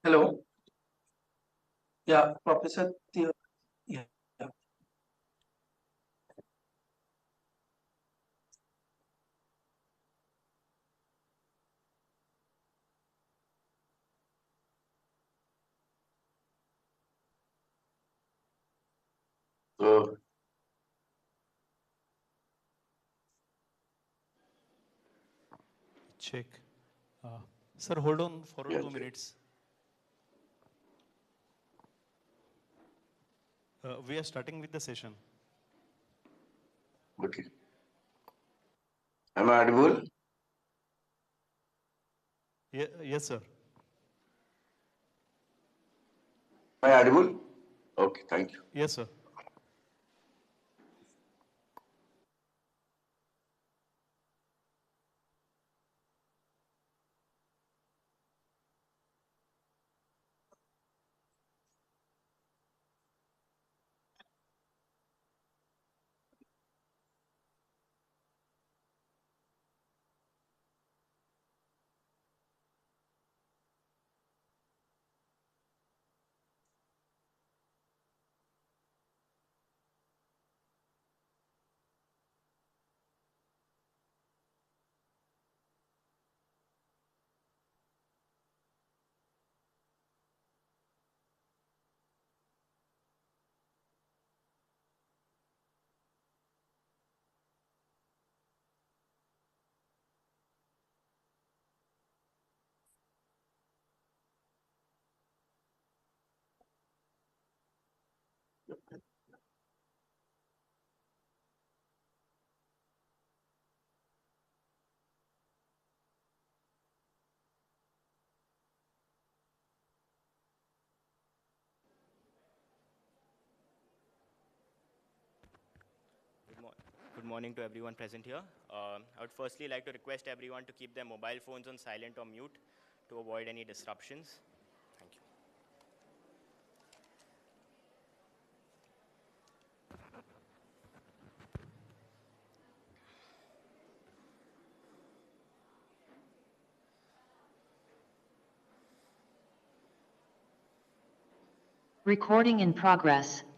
Hello. Yeah, Professor Theo. Yeah, yeah. So, Check. Uh, Sir, hold on for yeah, 2 minutes. We are starting with the session. okay. Am I audible? Yes, sir. Am I audible? Okay, thank you. Yes, sir. Good morning to everyone present here. I would firstly like to request everyone to keep their mobile phones on silent or mute to avoid any disruptions. Thank you. Recording in progress. Amen.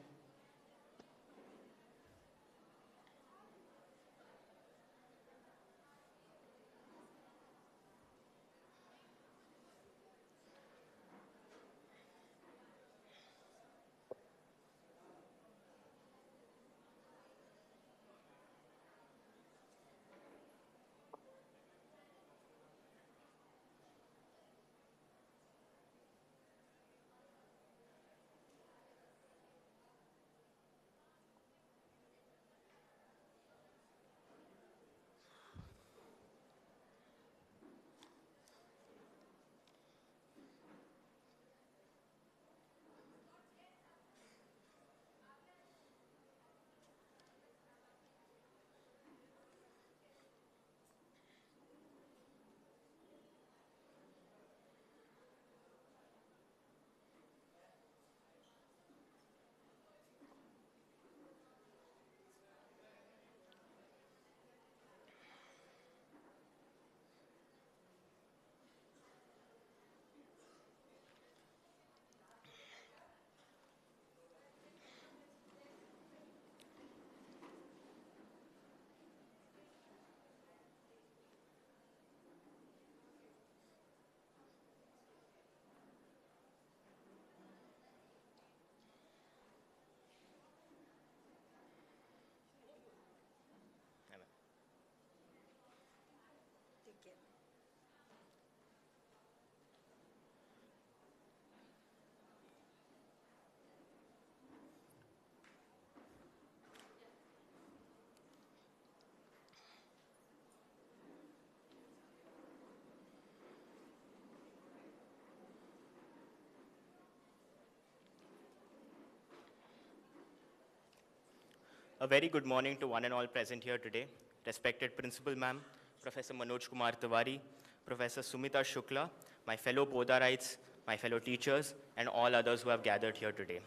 A very good morning to one and all present here today. Respected Principal Ma'am, Professor Manoj Kumar Tiwari, Professor Sumita Shukla, my fellow Podarites, my fellow teachers, and all others who have gathered here today.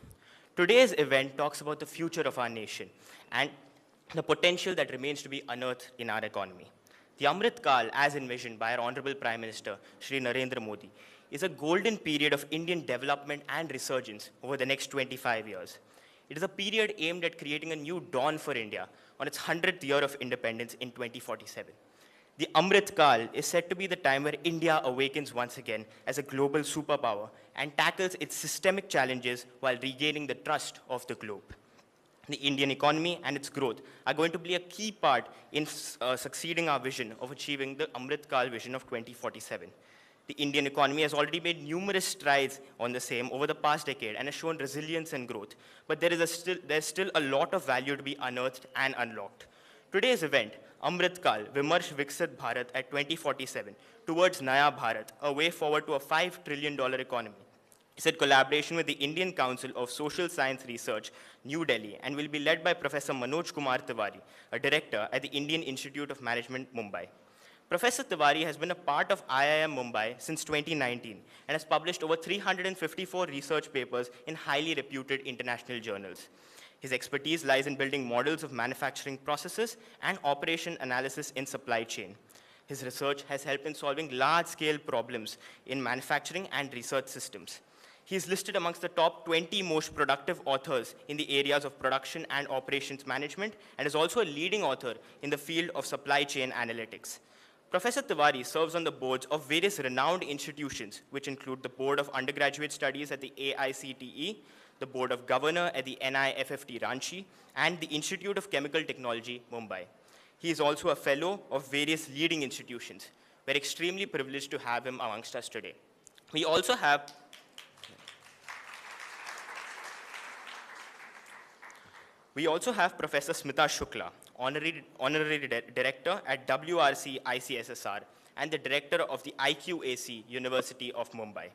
Today's event talks about the future of our nation and the potential that remains to be unearthed in our economy. The Amrit Kaal, as envisioned by our Honorable Prime Minister, Shri Narendra Modi, is a golden period of Indian development and resurgence over the next 25 years. It is a period aimed at creating a new dawn for India on its 100th year of independence in 2047. The Amrit Kaal is said to be the time where India awakens once again as a global superpower and tackles its systemic challenges while regaining the trust of the globe. The Indian economy and its growth are going to play a key part in succeeding our vision of achieving the Amrit Kaal vision of 2047. The Indian economy has already made numerous strides on the same over the past decade and has shown resilience and growth, but there's still a lot of value to be unearthed and unlocked. Today's event, Amrit Kaal Vimarsh Viksit Bharat at 2047, towards Naya Bharat, a way forward to a $5 trillion economy, is in collaboration with the Indian Council of Social Science Research, New Delhi, and will be led by Professor Manoj Kumar Tiwari, a director at the Indian Institute of Management, Mumbai. Professor Tiwari has been a part of IIM Mumbai since 2019 and has published over 354 research papers in highly reputed international journals. His expertise lies in building models of manufacturing processes and operation analysis in supply chain. His research has helped in solving large-scale problems in manufacturing and research systems. He is listed amongst the top 20 most productive authors in the areas of production and operations management, and is also a leading author in the field of supply chain analytics. Professor Tiwari serves on the boards of various renowned institutions, which include the Board of Undergraduate Studies at the AICTE, the Board of Governor at the NIFFT Ranchi, and the Institute of Chemical Technology, Mumbai. He is also a fellow of various leading institutions. We're extremely privileged to have him amongst us today. We also have Professor Smita Shukla, Honorary Director at WRC ICSSR and the Director of the IQAC, University of Mumbai.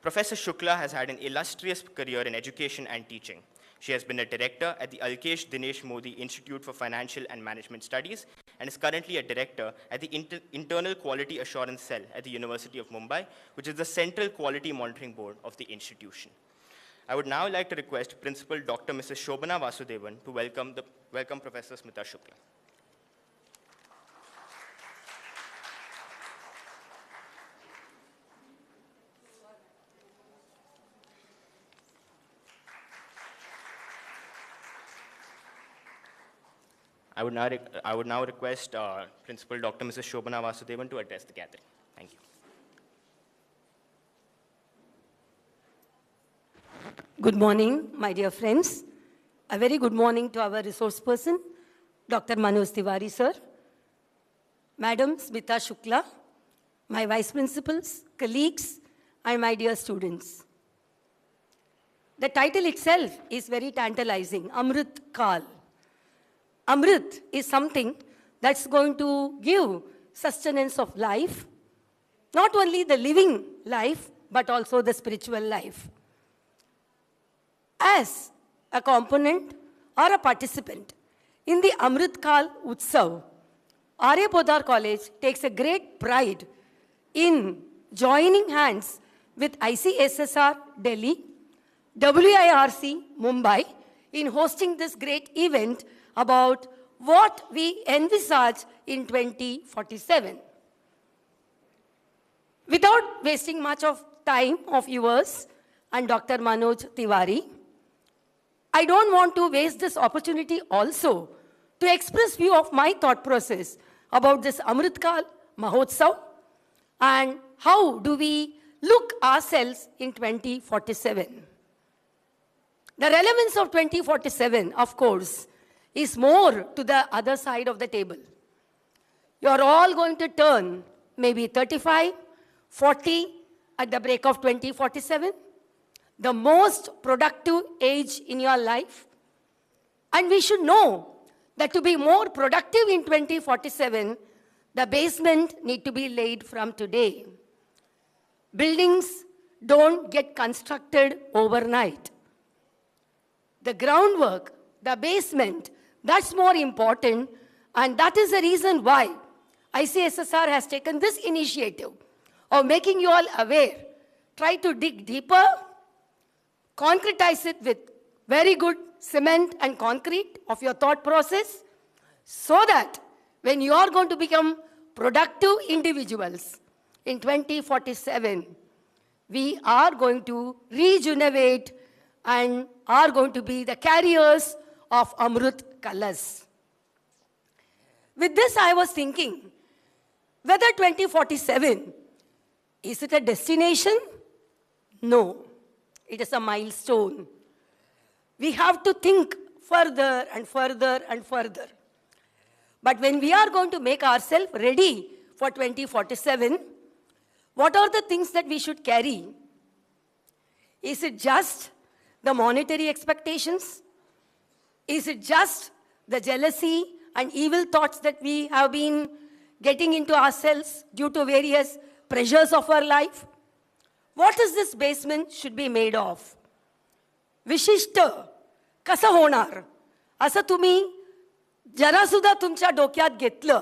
Professor Shukla has had an illustrious career in education and teaching. She has been a director at the Alkesh Dinesh Modi Institute for Financial and Management Studies and is currently a director at the Internal Quality Assurance Cell at the University of Mumbai, which is the central quality monitoring board of the institution. I would now like to request Principal Dr. Mrs. Shobana Vasudevan to welcome Professor Smita Shukla. I would now request Principal Dr. Mrs. Shobana Vasudevan to address the gathering. Thank you. Good morning, my dear friends. A very good morning to our resource person, Dr. Manoj Tiwari, sir, Madam Smita Shukla, my vice principals, colleagues, and my dear students. The title itself is very tantalizing, Amrit Kaal. Amrit is something that's going to give sustenance of life, not only the living life, but also the spiritual life. As a component or a participant in the Amrit Kaal Utsav, R.A.Podar College takes a great pride in joining hands with ICSSR Delhi, WIRC Mumbai in hosting this great event about what we envisage in 2047. Without wasting much of time of yours and Dr. Manoj Tiwari, I don't want to waste this opportunity also to express few of my thought process about this Amrit Kaal Mahotsav and how do we look ourselves in 2047. The relevance of 2047, of course, is more to the other side of the table. You're all going to turn maybe 35, 40 at the break of 2047, the most productive age in your life. And we should know that to be more productive in 2047, the basement need to be laid from today. Buildings don't get constructed overnight. The groundwork, the basement, that's more important, and that is the reason why ICSSR has taken this initiative of making you all aware. Try to dig deeper, concretize it with very good cement and concrete of your thought process, so that when you are going to become productive individuals in 2047, we are going to rejuvenate and are going to be the carriers of Amrit colors. With this, I was thinking, whether 2047, is it a destination? No, it is a milestone. We have to think further and further and further. But when we are going to make ourselves ready for 2047, what are the things that we should carry? Is it just the monetary expectations? Is it just the jealousy and evil thoughts that we have been getting into ourselves due to various pressures of our life? What is this basement should be made of? विशिष्ट कसं होणार असं तुम्ही जरा सुद्धा तुमच्या डोक्यात घेतलं.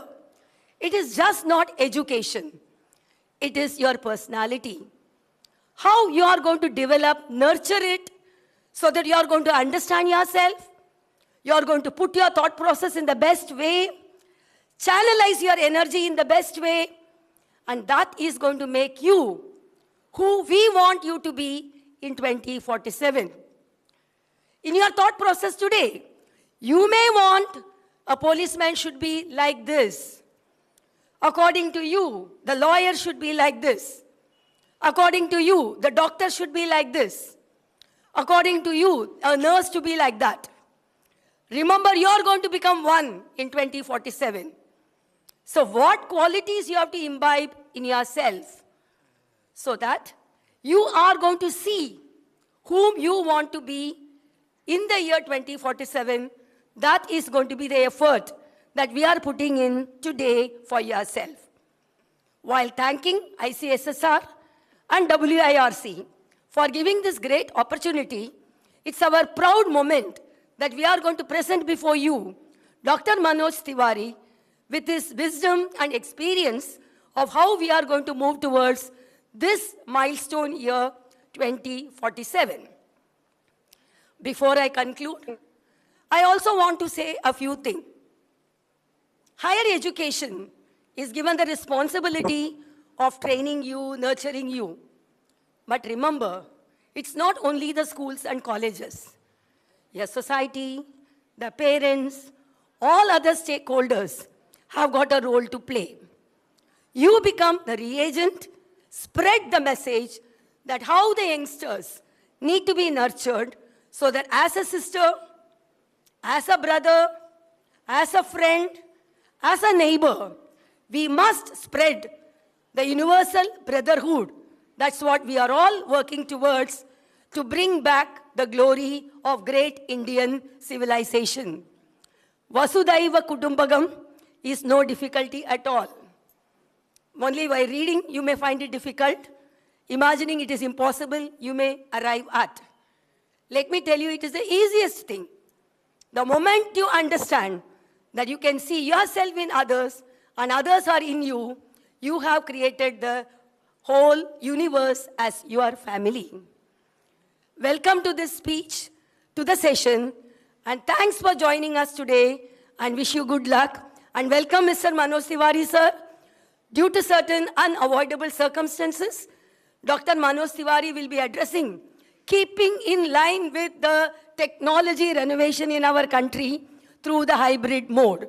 It is just not education. It is your personality. How you are going to develop, nurture it, so that you are going to understand yourself. You are going to put your thought process in the best way, channelize your energy in the best way, and that is going to make you who we want you to be in 2047. In your thought process today, you may want a policeman should be like this. According to you, the lawyer should be like this. According to you, the doctor should be like this. According to you, a nurse to be like that. Remember, you are going to become one in 2047. So what qualities you have to imbibe in yourself so that you are going to see whom you want to be in the year 2047. That is going to be the effort that we are putting in today for yourself. While thanking ICSSR and WIRC for giving this great opportunity, it's our proud moment that we are going to present before you Dr. Manoj Tiwari with his wisdom and experience of how we are going to move towards this milestone year 2047. Before I conclude, I also want to say a few things. Higher education is given the responsibility of training you, nurturing you. But remember, it's not only the schools and colleges. Your society, the parents, all other stakeholders have got a role to play. You become the reagent, spread the message that how the youngsters need to be nurtured so that as a sister, as a brother, as a friend, as a neighbor, we must spread the universal brotherhood. That's what we are all working towards to bring back the glory of great Indian civilization. Vasudhaiva Kutumbakam is no difficulty at all. Only by reading, you may find it difficult. Imagining it is impossible, you may arrive at. Let me tell you, it is the easiest thing. The moment you understand that you can see yourself in others and others are in you, you have created the whole universe as your family. Welcome to this speech, to the session, and thanks for joining us today, and wish you good luck. And welcome Mr. Manoj Tiwari, sir. Due to certain unavoidable circumstances, Dr. Manoj Tiwari will be addressing, keeping in line with the technology renovation in our country through the hybrid mode.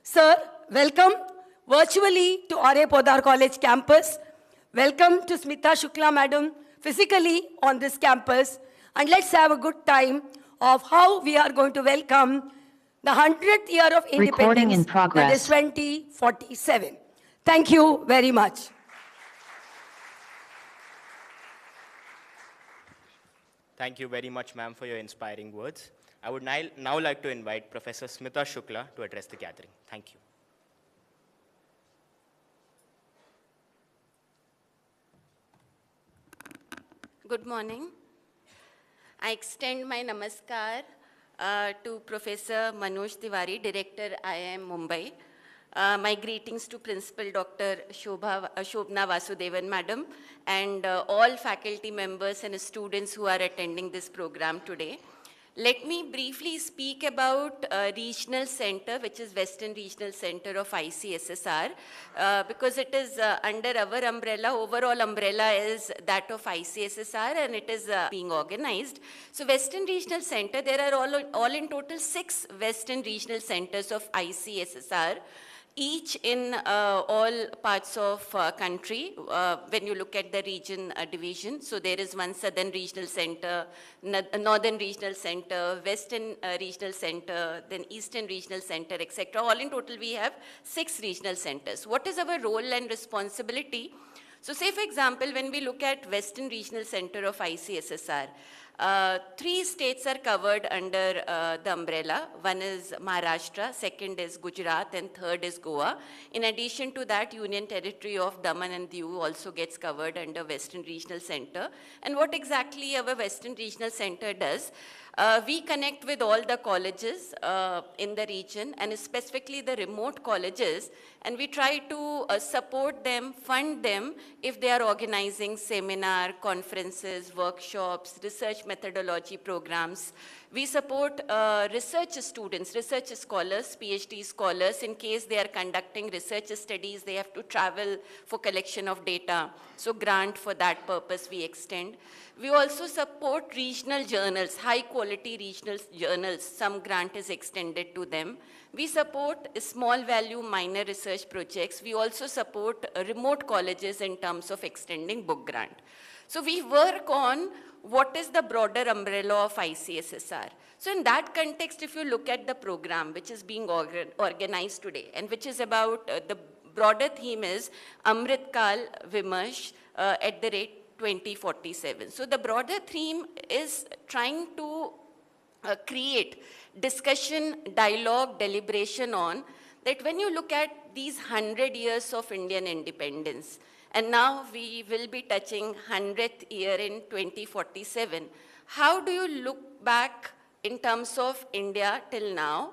Sir, welcome virtually to R.A.Podar College campus. Welcome to Smita Shukla Madam physically on this campus. And let's have a good time of how we are going to welcome the 100th year of independence. Recording in progress. That is 2047. Thank you very much. Thank you very much, ma'am, for your inspiring words. I would now like to invite Professor Smita Shukla to address the gathering. Thank you. Good morning. I extend my namaskar to Professor Manoj Tiwari, Director IIM Mumbai. My greetings to Principal Dr. Shobna Vasudevan Madam and all faculty members and students who are attending this program today. Let me briefly speak about regional center, which is Western Regional Center of ICSSR, because it is under our umbrella. Overall umbrella is that of ICSSR, and it is being organized. So Western Regional Center, there are all in total 6 Western Regional Centers of ICSSR, each in all parts of country when you look at the region division. So there is one Southern Regional Center, Northern Regional Center, Western Regional Center, then Eastern Regional Center, etc. All in total we have 6 regional centers. What is our role and responsibility? So say for example, when we look at Western Regional Center of ICSSR, 3 states are covered under the umbrella. One is Maharashtra, second is Gujarat, and third is Goa. In addition to that, Union Territory of Daman and Diu also gets covered under Western Regional Center. And what exactly our Western Regional Center does, we connect with all the colleges in the region, and specifically the remote colleges, and we try to support them, fund them if they are organizing seminar, conferences, workshops, research methodology programs. We support research students, research scholars, PhD scholars. In case they are conducting research studies, they have to travel for collection of data. So grant for that purpose we extend. We also support regional journals, high quality regional journals. Some grant is extended to them. We support small value minor research projects. We also support remote colleges in terms of extending book grant. So we work on what is the broader umbrella of ICSSR. So in that context, if you look at the program which is being organized today, and which is about, the broader theme is Amrit Kaal Vimarsh at the rate 2047. So the broader theme is trying to create discussion, dialogue, deliberation on that when you look at these 100 years of Indian independence, and now we will be touching 100th year in 2047, how do you look back in terms of India till now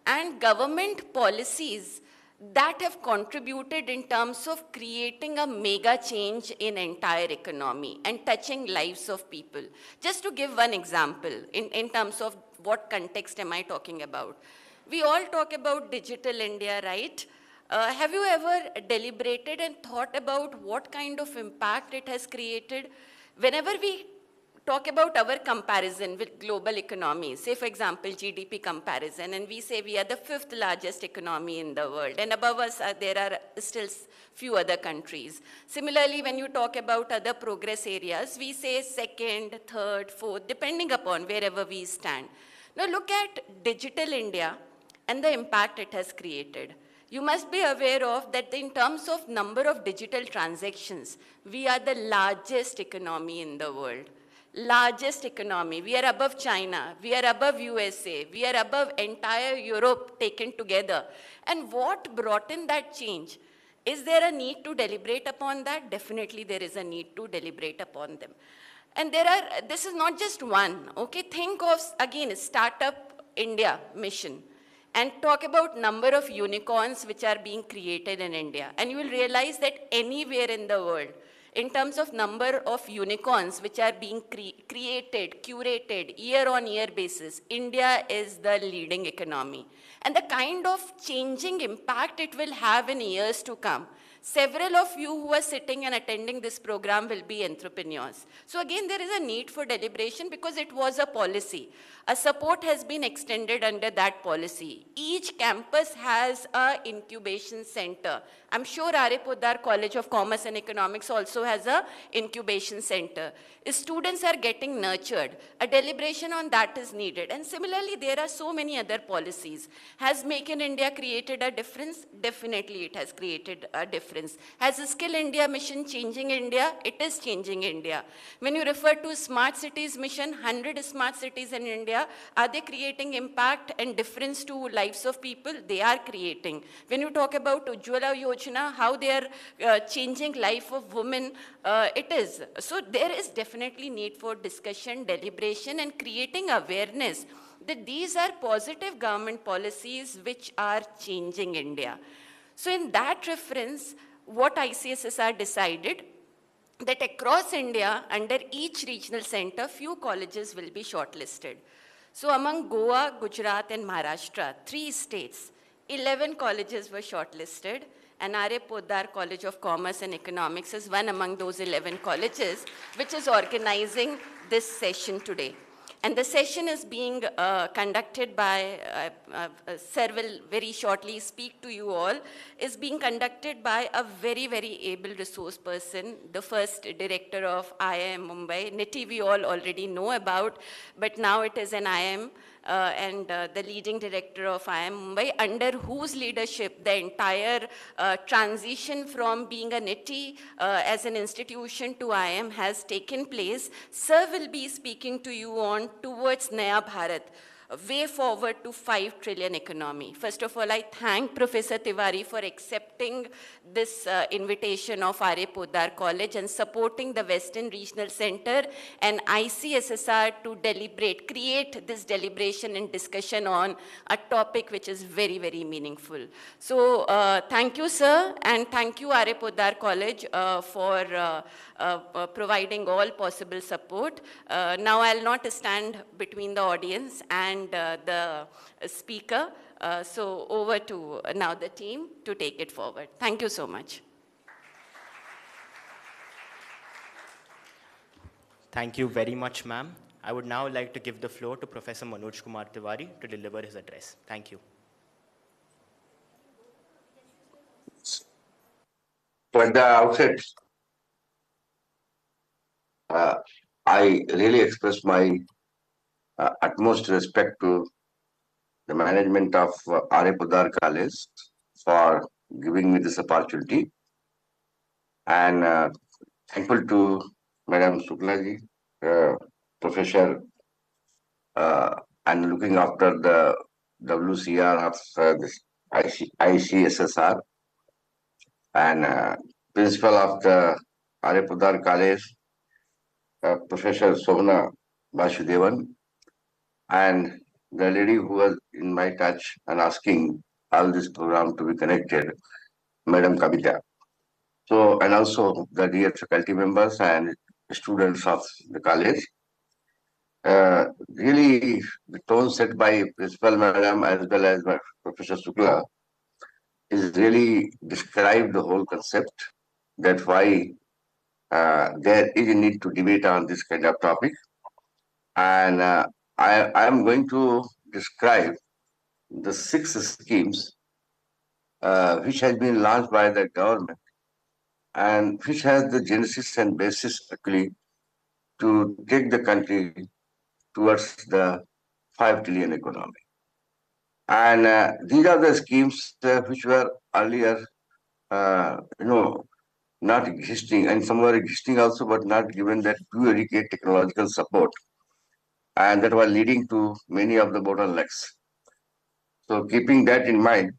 and government policies that have contributed in terms of creating a mega change in entire economy and touching lives of people. Just to give one example, in terms of what context am I talking about? We all talk about digital India, right? Have you ever deliberated and thought about what kind of impact it has created? Whenever we talk about our comparison with global economies, say for example GDP comparison, and we say we are the 5th largest economy in the world, and above us there are still few other countries. Similarly, when you talk about other progress areas, we say 2nd, 3rd, 4th, depending upon wherever we stand. Now look at digital India and the impact it has created. You must be aware of that in terms of number of digital transactions, we are the largest economy in the world. Largest economy. We are above China. We are above USA. We are above entire Europe taken together. And what brought in that change? Is there a need to deliberate upon that? Definitely there is a need to deliberate upon them. And this is not just one, okay? Think of, again, Startup India mission and talk about number of unicorns which are being created in India. And you will realize that anywhere in the world, in terms of number of unicorns which are being created, curated, year-on-year basis, India is the leading economy. And the kind of changing impact it will have in years to come. Several of you who are sitting and attending this program will be entrepreneurs. So again, there is a need for deliberation because it was a policy. A support has been extended under that policy. Each campus has an incubation center. I'm sure R.A.Podar College of Commerce and Economics also has an incubation center. Students are getting nurtured. A deliberation on that is needed. And similarly, there are so many other policies. Has Make in India created a difference? Definitely it has created a difference. Has the Skill India mission changing India? It is changing India. When you refer to Smart Cities mission, 100 smart cities in India, are they creating impact and difference to lives of people? They are creating. When you talk about Ujjwala Yojana, how they are changing life of women, it is. So there is definitely need for discussion, deliberation, and creating awareness that these are positive government policies which are changing India. So in that reference, what ICSSR decided, that across India, under each regional center, few colleges will be shortlisted. So among Goa, Gujarat, and Maharashtra, 3 states, 11 colleges were shortlisted, and R.A.Podar College of Commerce and Economics is one among those 11 colleges which is organizing this session today. And the session is being conducted by, Sir will very shortly speak to you all, is being conducted by a very, very able resource person, the first director of IIM Mumbai. Niti we all already know about, but now it is an IIM and the leading director of IIM Mumbai, under whose leadership the entire transition from being a Niti as an institution to IIM has taken place. Sir will be speaking to you on towards Naya Bharat, a way forward to 5 trillion economy. First of all, I thank Professor Tiwari for accepting this invitation of R.A.Podar College and supporting the Western Regional Center and ICSSR to create this deliberation and discussion on a topic which is very, very meaningful. So thank you, sir, and thank you, R.A.Podar College, for providing all possible support. Now I'll not stand between the audience and the speaker. So over to now the team to take it forward. Thank you so much. Thank you very much, ma'am. I would now like to give the floor to Professor Manoj Kumar Tiwari to deliver his address. Thank you. So at the outset, I really express my utmost respect to the management of R.A.Podar College for giving me this opportunity, and thankful to Madam Suklaji, Professor, and looking after the WCR of this ICSSR, and principal of the R.A.Podar College, Professor Somna Vasudevan, and the lady who was in my touch and asking all this program to be connected, Madam Kavita. So, and also the dear faculty members and students of the college. Really, the tone set by Principal Madam as well as by Professor Sukla is really described the whole concept, that why there is a need to debate on this kind of topic. And I am going to describe the 6 schemes which has been launched by the government and which has the genesis and basis actually to take the country towards the 5 trillion economy. And these are the schemes which were earlier, not existing, and some were existing also, but not given that too adequate technological support, and that were leading to many of the bottlenecks. So keeping that in mind,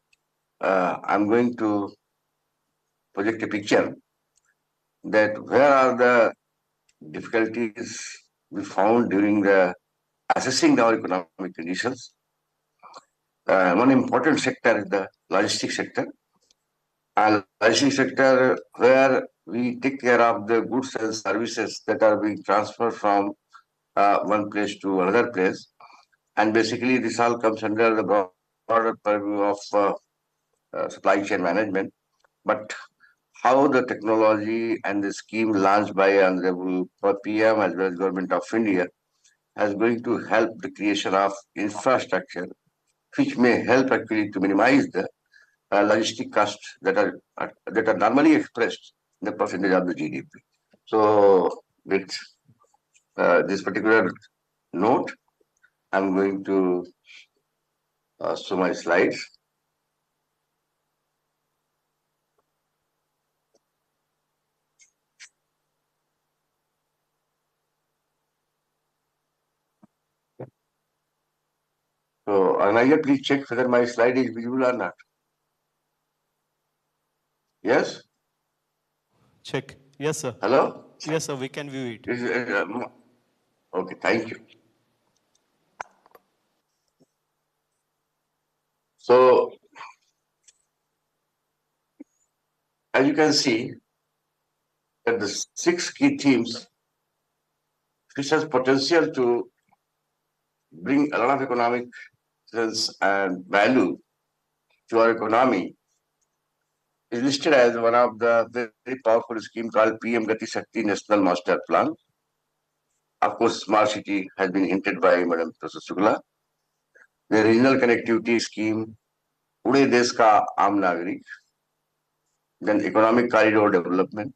I'm going to project a picture that where are the difficulties we found during the assessing our economic conditions. One important sector is the logistics sector. And logistics sector where we take care of the goods and services that are being transferred from one place to another place. And basically this all comes under the broader purview of supply chain management. But how the technology and the scheme launched by Honorable PM as well as Government of India is going to help the creation of infrastructure which may help actually to minimize the logistic costs that are normally expressed in the percentage of the GDP. So with this particular note, I'm going to show my slides. So, Anaya, please check whether my slide is visible or not. Yes? Check. Yes, sir. Hello? Yes, sir. We can view it. Okay, thank you. So, as you can see, that the 6 key themes which has potential to bring a lot of economic sense and value to our economy is listed as one of the very powerful scheme called PM Gati Shakti National Master Plan. Of course, smart city has been hinted by Madam Professor Shukla. The regional connectivity scheme, Ude Desh Ka Aam Nagarik, then economic corridor development,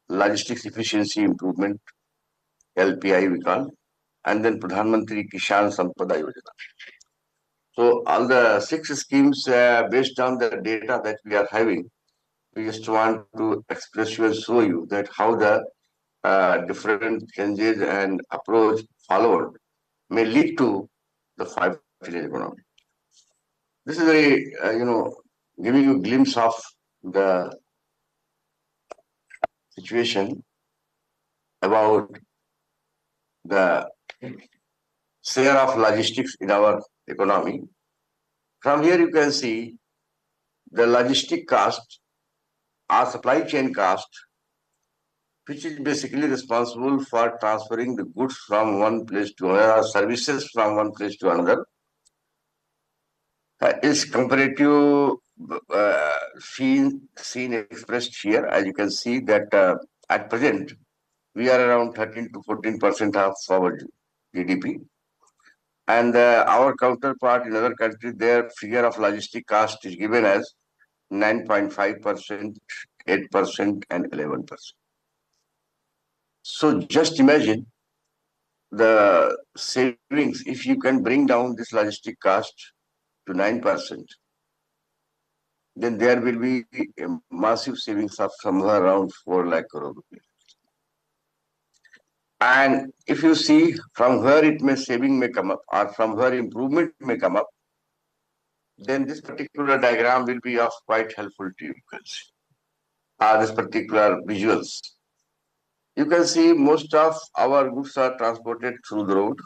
logistics efficiency improvement, LPI we call, and then Pradhan Mantri Kishan Sampada Yojana. So all the 6 schemes based on the data that we are having, we just want to express you and show you that how the different changes and approach followed may lead to the 5 trillion economy. This is very, giving you a glimpse of the situation about the share of logistics in our economy. From here you can see the logistic cost or supply chain cost, which is basically responsible for transferring the goods from one place to another or services from one place to another, is comparative seen expressed here. As you can see that at present, we are around 13 to 14% of our GDP. And our counterpart in other countries, their figure of logistic cost is given as 9.5%, 8%, and 11%. So just imagine the savings if you can bring down this logistic cost to 9%. Then there will be a massive savings of somewhere around 4 lakh crore rupees. And if you see from where saving may come up or from where improvement may come up, then this particular diagram will be of quite helpful to you. This particular visuals. You can see most of our goods are transported through the road,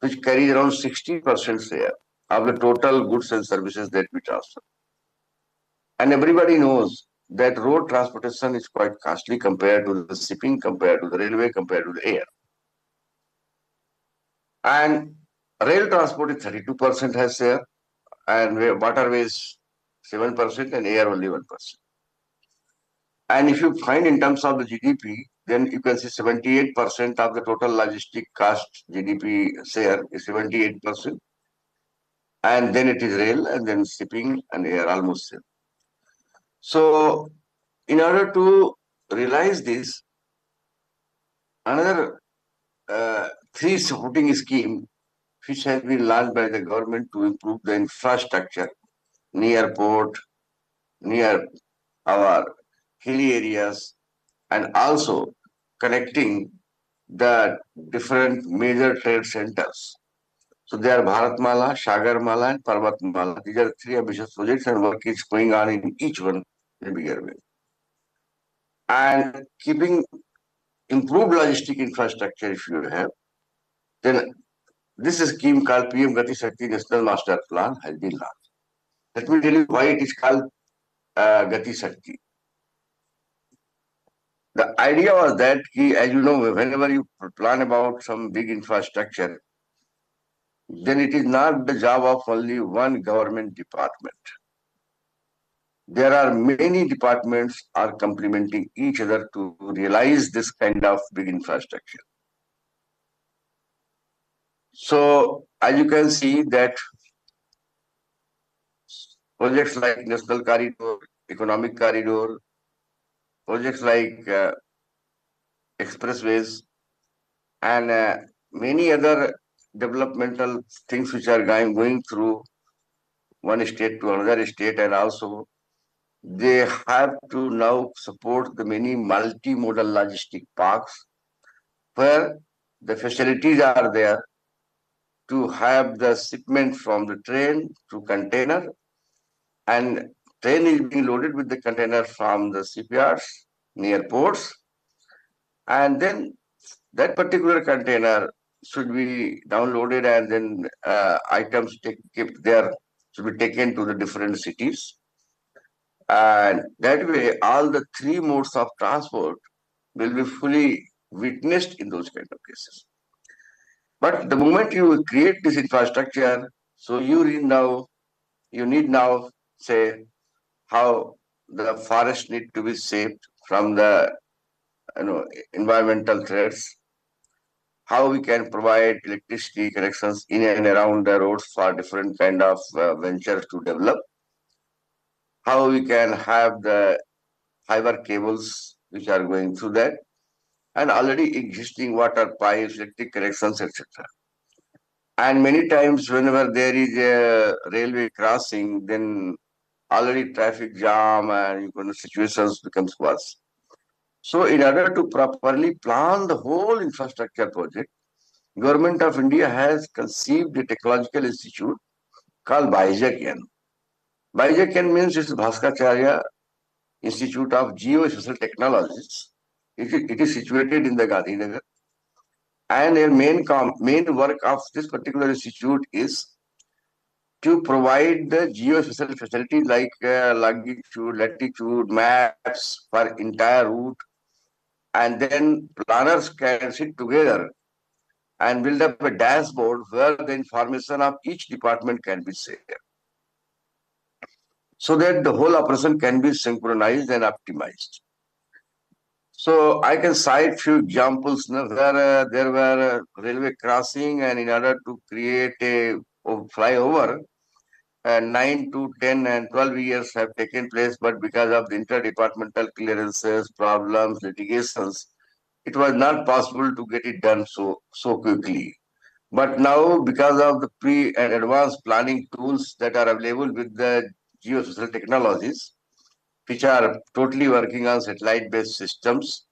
which carries around 60% share of the total goods and services that we transfer. And everybody knows that road transportation is quite costly compared to the shipping, compared to the railway, compared to the air. And rail transport is 32% has share, and waterways 7%, and air only 1%. And if you find in terms of the GDP, then you can see 78% of the total logistic cost GDP share is 78%. And then it is rail, and then shipping and air almost same. So in order to realize this, another 3 supporting scheme which has been launched by the government to improve the infrastructure near port, near our hilly areas, and also connecting the different major trade centers. So there are Bharatmala, Sagarmala, and Parvatmala. These are 3 ambitious projects, and work is going on in each one in a bigger way. And keeping improved logistic infrastructure, if you have, then this scheme called PM Gati Shakti National Master Plan has been launched. Let me tell you why it is called Gati Shakti. The idea was that, as you know, whenever you plan about some big infrastructure, then it is not the job of only one government department. There are many departments are complementing each other to realize this kind of big infrastructure. So, as you can see that projects like National Corridor, Economic Corridor, projects like expressways, and many other developmental things which are going through one state to another state, and also they have to now support the many multimodal logistic parks where the facilities are there to have the shipment from the train to container, and train is being loaded with the container from the shipyards near ports, and then that particular container should be downloaded, and then items kept there should be taken to the different cities. And that way, all the 3 modes of transport will be fully witnessed in those kind of cases. But the moment you create this infrastructure, so you need now say how the forest need to be saved from the environmental threats, how we can provide electricity connections in and around the roads for different kind of ventures to develop, how we can have the fiber cables which are going through that, and already existing water pipes, electric connections, etc. And many times, whenever there is a railway crossing, then already traffic jam and situations becomes worse. So, in order to properly plan the whole infrastructure project, Government of India has conceived a technological institute called Baijakian. Baijakian means it's Bhaskacharya Institute of Geospatial Technologies. It is situated in the Gandhinagar. And a main work of this particular institute is to provide the geospatial facilities like longitude, latitude, maps for entire route, and then planners can sit together and build up a dashboard where the information of each department can be shared, so that the whole operation can be synchronized and optimized. So I can cite few examples now, where there were railway crossing, and in order to create a flyover, 9 to 10 and 12 years have taken place, but because of the interdepartmental clearances, problems, litigations, it was not possible to get it done so quickly. But now, because of the pre and advanced planning tools that are available with the geospatial technologies, which are totally working on satellite-based systems,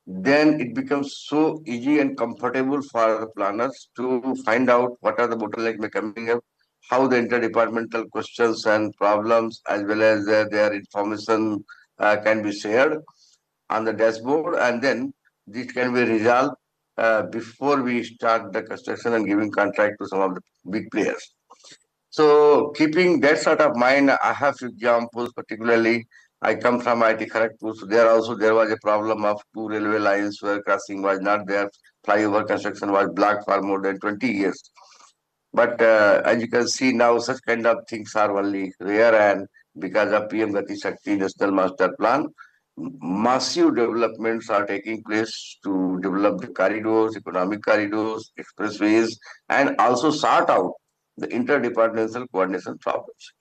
then it becomes so easy and comfortable for the planners to find out what are the bottlenecks coming up, how the interdepartmental questions and problems, as well as their information can be shared on the dashboard, and then this can be resolved before we start the construction and giving contract to some of the big players. So keeping that sort of mind, I have examples. Particularly, I come from IT Kharagpur, so there was a problem of two railway lines where crossing was not there. Flyover construction was blocked for more than 20 years. But as you can see now, such kind of things are only rare, and because of PM Gati Shakti National Master Plan, massive developments are taking place to develop the corridors, economic corridors, expressways, and also sort out the interdepartmental coordination problems.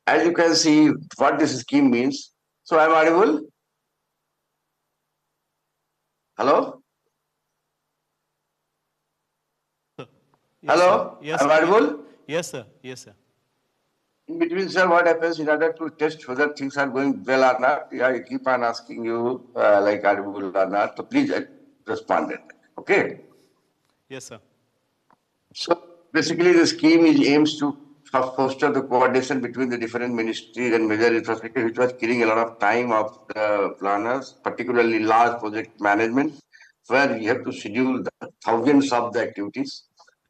As you can see, what this scheme means. So I'm audible? Hello? Yes, sir. Hello? Yes, I'm sir. audible? Yes, sir. Yes, sir. In between, sir, what happens in order to test whether things are going well or not? I keep on asking you, like audible or not. So please respond it. Okay? Yes, sir. So basically, the scheme is aims to foster the coordination between the different ministries and major infrastructure, which was killing a lot of time of the planners, particularly large project management, where you have to schedule the thousands of the activities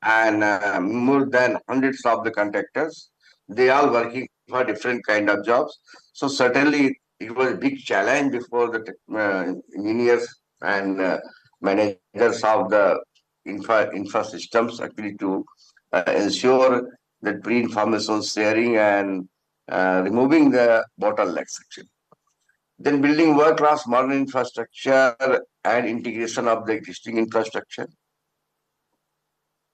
and more than hundreds of the contractors. They all working for different kind of jobs. So certainly, it was a big challenge before the engineers and managers of the infra systems actually to ensure that pre-information sharing and removing the bottlenecks actually. Then building world-class modern infrastructure and integration of the existing infrastructure,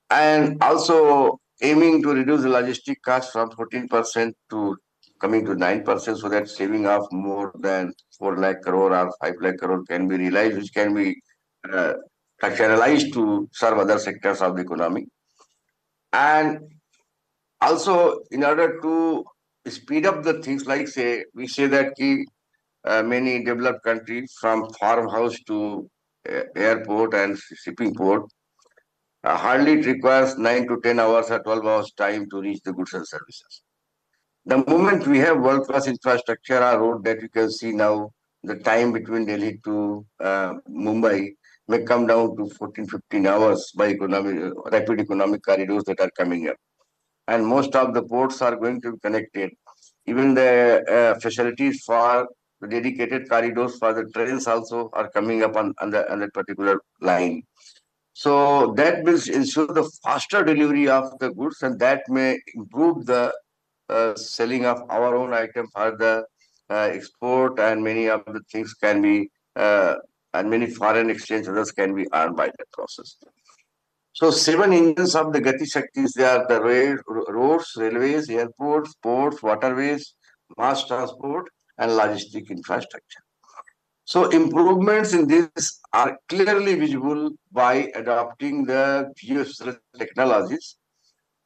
and also aiming to reduce the logistic cost from 14% to coming to 9%, so that saving of more than 4 lakh crore or 5 lakh crore can be realized, which can be uh, channelized to serve other sectors of the economy. And also, in order to speed up the things, like say, we say that many developed countries from farmhouse to airport and shipping port, hardly it requires 9 to 10 hours or 12 hours time to reach the goods and services. The moment we have world-class infrastructure or road that you can see now, the time between Delhi to Mumbai may come down to 14, 15 hours by rapid economic corridors that are coming up. And most of the ports are going to be connected. Even the facilities for the dedicated corridors for the trains also are coming up on that particular line. So that will ensure the faster delivery of the goods, and that may improve the selling of our own item for the export, and many of the things can be and many foreign exchange others can be earned by that process. So seven engines of the Gati Shaktis, they are the roads, railways, airports, ports, waterways, mass transport, and logistic infrastructure. So improvements in this are clearly visible by adopting the geospatial technologies,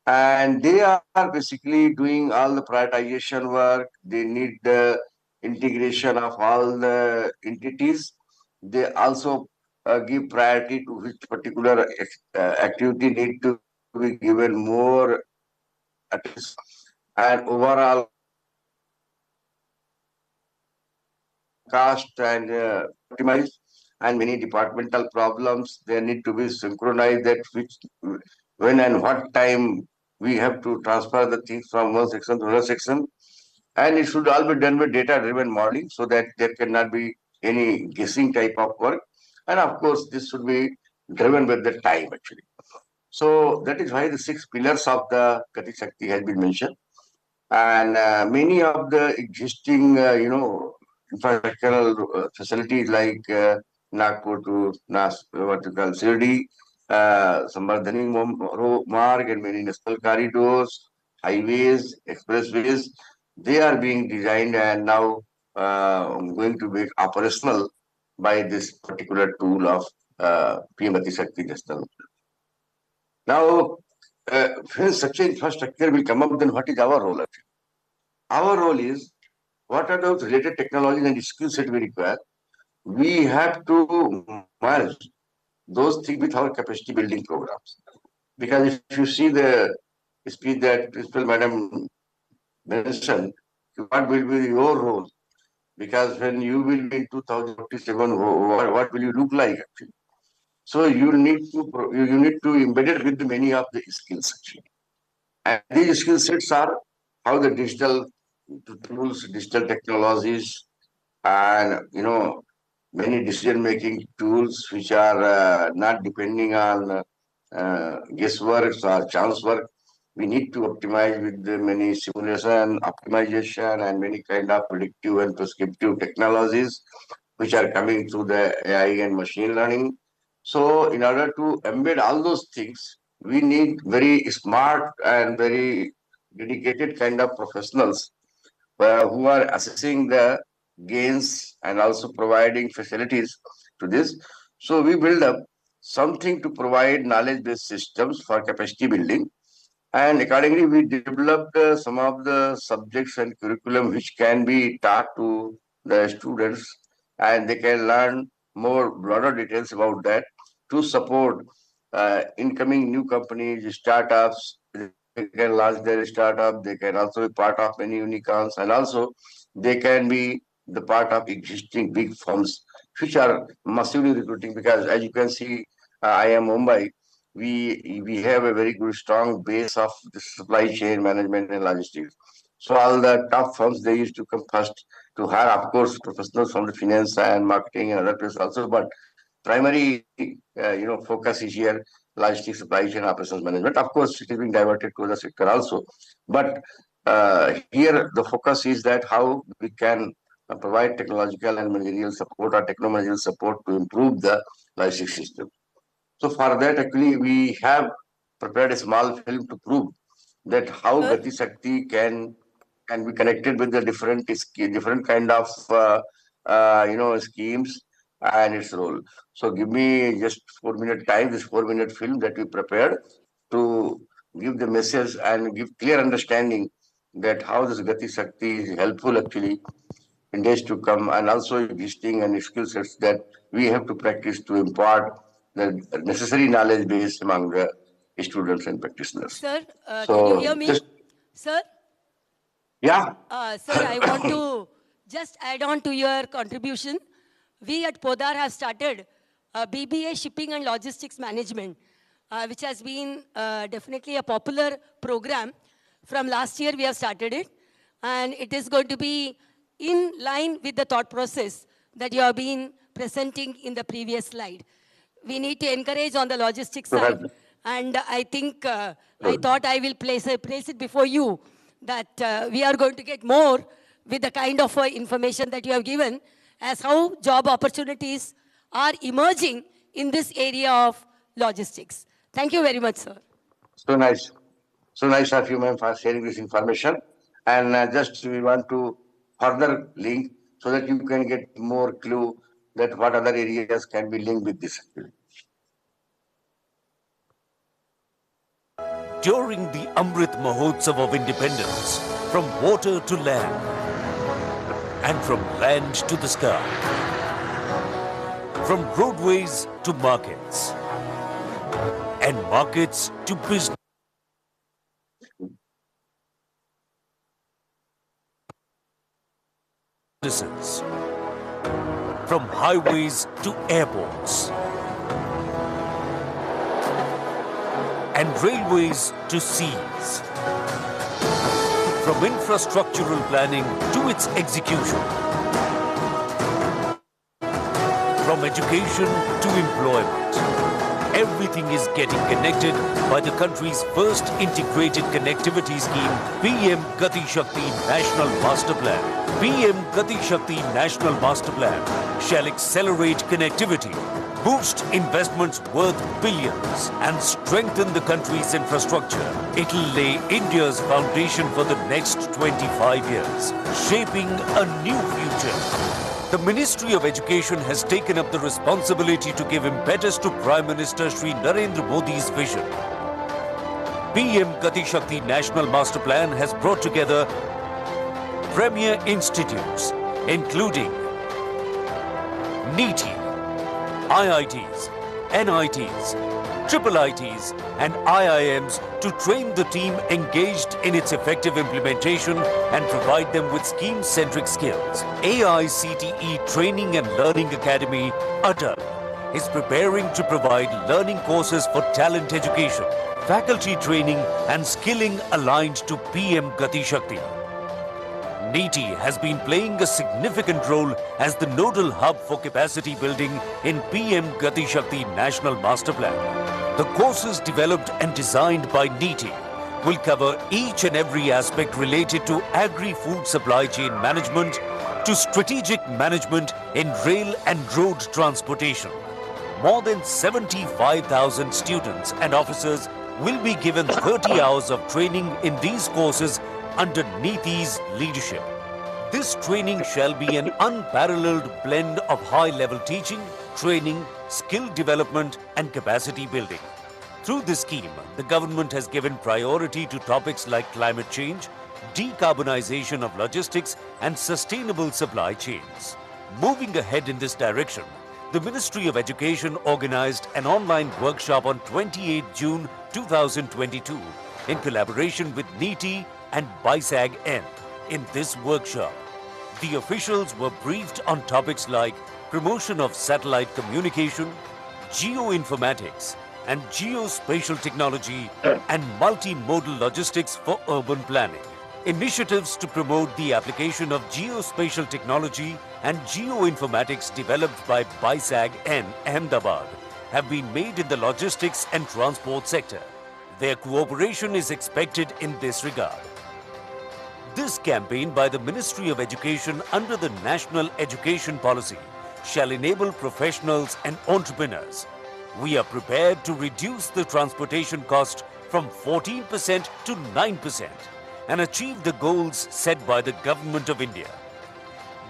and they are basically doing all the prioritization work. They need the integration of all the entities. They also give priority to which particular activity need to be given more attention, and overall cost and optimized, and many departmental problems they need to be synchronized, that which when and what time we have to transfer the things from one section to another section, and it should all be done with data driven modeling, so that there cannot be any guessing type of work, and of course this should be driven with the time actually. So that is why the six pillars of the Gati Shakti has been mentioned, and many of the existing, infrastructural facilities like Nagpur to what you call Shirdi, Sambardhani Marg, and many national corridors, highways, expressways, they are being designed and now going to be operational by this particular tool of PM Gati Shakti National. Now, when such an infrastructure will come up, then what is our role actually? Our role is, what are those related technologies and skill set we require? We have to merge those things with our capacity building programs. Because if you see the speech that Principal Madam mentioned, what will be your role? Because when you will be in 2047, what will you look like actually? So you need to embed it with many of the skills actually. And these skill sets are how the digital tools, digital technologies, and many decision-making tools which are not depending on guesswork or chance work. We need to optimize with the many simulation, optimization, and many kind of predictive and prescriptive technologies which are coming through the AI and machine learning. So, in order to embed all those things, we need very smart and very dedicated kind of professionals who are assessing the gains and also providing facilities to this. So we build up something to provide knowledge-based systems for capacity building, and accordingly we developed some of the subjects and curriculum which can be taught to the students, and they can learn more broader details about that to support incoming new companies, startups. They can launch their startup. They can also be part of many unicorns, and also they can be the part of existing big firms which are massively recruiting. Because as you can see, I am Mumbai. We have a very good strong base of the supply chain management and logistics. So all the top firms, they used to come first to hire, of course, professionals from the finance and marketing and other places also. But primary, focus is here logistics, supply chain, operations management. Of course, it is being diverted to the sector also. But here the focus is that how we can provide technological and managerial support or techno-managerial support to improve the logistics system. So for that, actually, we have prepared a small film to prove that how Sir? Gati Shakti can be connected with the different kind of schemes and its role. So give me just 4 minute time. This 4 minute film that we prepared to give the message and give clear understanding that how this Gati Shakti is helpful actually in days to come, and also existing and skill sets that we have to practice to impart the necessary knowledge base among the students and practitioners. Sir, can you hear So me? just, Sir? yeah. Sir, I want to just add on to your contribution. We at Podar have started BBA Shipping and Logistics Management, which has been definitely a popular program. From last year, we have started it. And it is going to be in line with the thought process that you have been presenting in the previous slide. we need to encourage on the logistics So side. And I think, I thought I will place it before you that we are going to get more with the kind of information that you have given as how job opportunities are emerging in this area of logistics. Thank you very much, sir. So nice. So nice of you, ma'am, for sharing this information. And just we want to further link so that you can get more clue that what other areas can be linked with this. During the Amrit Mahotsav of independence, from water to land, and from land to the sky, from roadways to markets, and markets to business. From highways to airports, and railways to seas. From infrastructural planning to its execution. From education to employment. Everything is getting connected by the country's first integrated connectivity scheme, PM Gati Shakti National Master Plan. PM Gati Shakti National Master Plan shall accelerate connectivity, boost investments worth billions, and strengthen the country's infrastructure. It'll lay India's foundation for the next 25 years, shaping a new future. The Ministry of Education has taken up the responsibility to give impetus to Prime Minister Shri Narendra Modi's vision. PM Gati Shakti National Master Plan has brought together premier institutes, including NITI, IITs, NITs, IIITs and IIMs to train the team engaged in its effective implementation and provide them with scheme-centric skills. AICTE Training and Learning Academy, ATAL, is preparing to provide learning courses for talent education, faculty training and skilling aligned to PM Gati Shakti. NITI has been playing a significant role as the nodal hub for capacity building in PM Gati Shakti National Master Plan. The courses developed and designed by NITI will cover each and every aspect related to agri-food supply chain management to strategic management in rail and road transportation. More than 75,000 students and officers will be given 30 hours of training in these courses under NITI's leadership. This training shall be an unparalleled blend of high-level teaching, training, skill development and capacity building. Through this scheme, the government has given priority to topics like climate change, decarbonization of logistics and sustainable supply chains. Moving ahead in this direction, the Ministry of Education organized an online workshop on 28 June 2022 in collaboration with NITI and BISAG-N. In this workshop, the officials were briefed on topics like promotion of satellite communication, geoinformatics, and geospatial technology and multimodal logistics for urban planning. Initiatives to promote the application of geospatial technology and geoinformatics developed by BISAG-N Ahmedabad have been made in the logistics and transport sector. Their cooperation is expected in this regard. This campaign by the Ministry of Education under the National Education Policy shall enable professionals and entrepreneurs. We are prepared to reduce the transportation cost from 14% to 9% and achieve the goals set by the Government of India.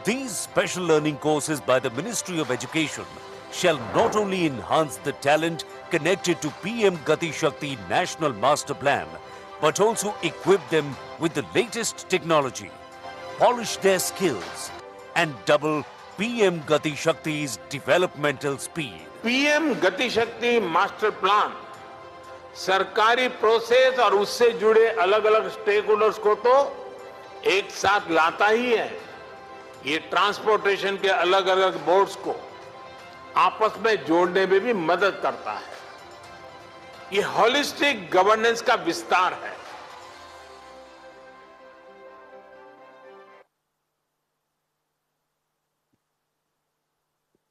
These special learning courses by the Ministry of Education shall not only enhance the talent connected to PM Gati Shakti National Master Plan, but also equip them with the latest technology, polish their skills, and double PM Gati Shakti's developmental speed. PM Gati Shakti master plan सरकारी process और उससे जुड़े अलग अलग stake holders को तो एक साथ लाता ही है। ये ट्रांसपोर्टेशन के अलग अलग बोर्ड्स को आपस में जोड़ने में भी मदद करता है। ये होलिस्टिक गवर्नेंस का विस्तार है।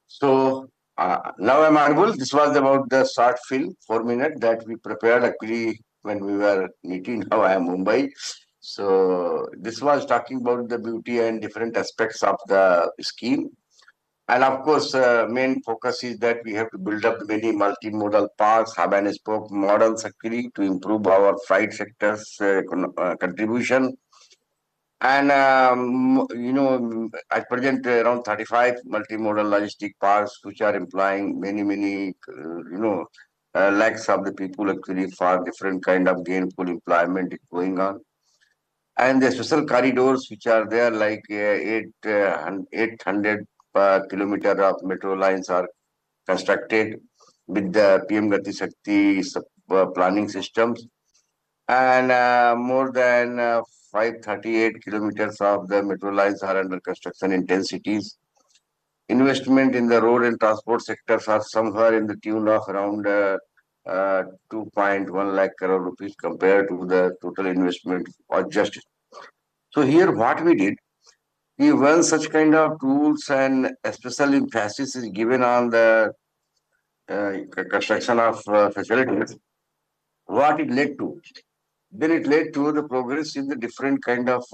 So Now I'm audible. This was about the short film, 4 minutes, that we prepared actually when we were meeting. Now I am Mumbai. So this was talking about the beauty and different aspects of the scheme. And of course, main focus is that we have to build up many multimodal parks, hub and spoke models actually to improve our freight sector's contribution. And at present, around 35 multimodal logistic parks, which are employing many, lakhs of the people actually for different kind of gainful employment is going on. And the special corridors, which are there, like 800 kilometer of metro lines are constructed with the PM Gati Shakti planning systems, and more than 538 kilometers of the metro lines are under construction intensities. Investment in the road and transport sectors are somewhere in the tune of around 2.1 lakh crore rupees compared to the total investment or just. So here what we did, we run such kind of tools and a special emphasis is given on the construction of facilities. What it led to? Then it led to the progress in the different kind of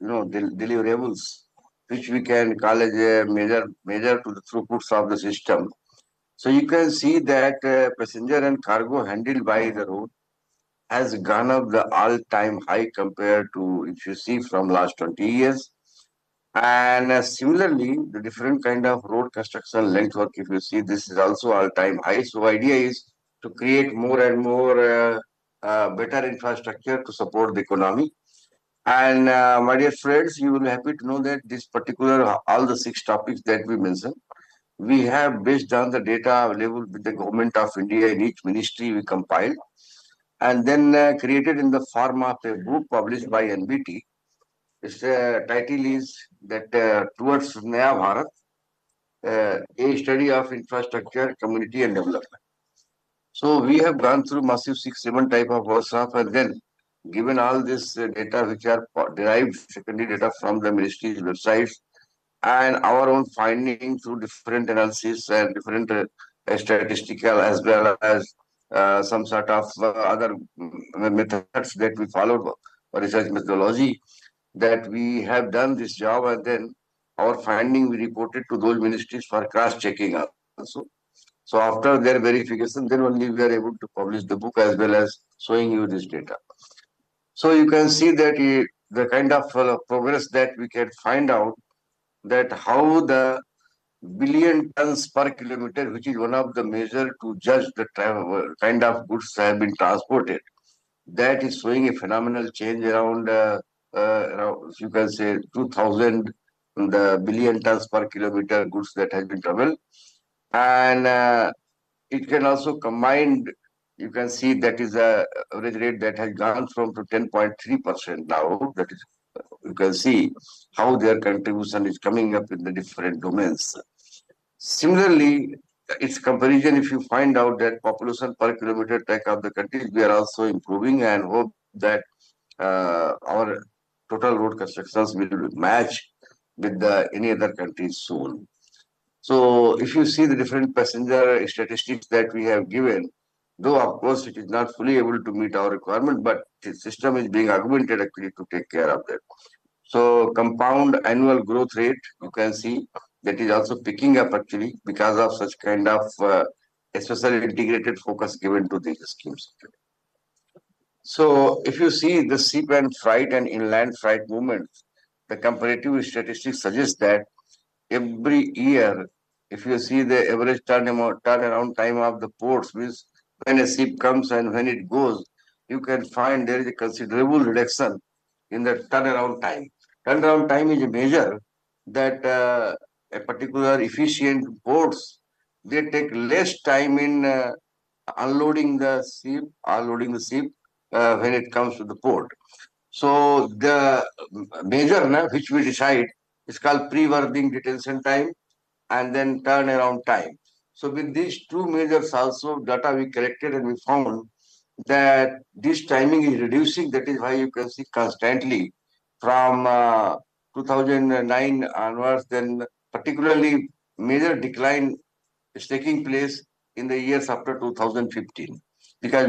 deliverables, which we can call as a measure to the throughputs of the system. So you can see that passenger and cargo handled by the road has gone up the all-time high compared to, if you see, from last 20 years. And similarly, the different kind of road construction length work, if you see, this is also all-time high. So idea is to create more and more better infrastructure to support the economy. And my dear friends, you will be happy to know that this particular, all the 6 topics that we mentioned, we have based on the data available with the government of India in each ministry we compiled, and then created in the form of a book published by NBT. Its title is that Towards Naya Bharat, a study of infrastructure, community and development. So we have gone through massive 6, 7 type of workshop, and then given all this data which are derived secondary data from the ministry's websites and our own finding through different analysis and different statistical as well as some sort of other methods that we followed, research methodology, that we have done this job, and then our finding we reported to those ministries for cross-checking also. So after their verification, then only we are able to publish the book as well as showing you this data. So you can see that the kind of progress that we can find out, that how the billion tons per kilometer, which is one of the measure to judge the kind of goods have been transported, that is showing a phenomenal change around, you can say 2,000 the billion tons per kilometer goods that has been traveled. And it can also combine, you can see that is a average rate that has gone from to 10.3% now. That is, you can see how their contribution is coming up in the different domains. Similarly, its comparison, if you find out that population per kilometer track of the country, we are also improving and hope that our total road constructions will match with any other countries soon. So if you see the different passenger statistics that we have given, though of course it is not fully able to meet our requirement, but the system is being augmented actually to take care of that. So compound annual growth rate, you can see that is also picking up actually because of such kind of especially integrated focus given to these schemes. So if you see the sea and freight and inland freight movements, the comparative statistics suggest that every year, if you see the average turnaround time of the ports, means when a ship comes and when it goes, you can find there is a considerable reduction in the turnaround time. Turnaround time is a measure that a particular efficient ports, they take less time in unloading the ship when it comes to the port. So the measure which we decide is called pre-worthing detention time and then turnaround time. So with these 2 measures also data we collected, and we found that this timing is reducing. That is why you can see constantly from 2009 onwards, then particularly major decline is taking place in the years after 2015, because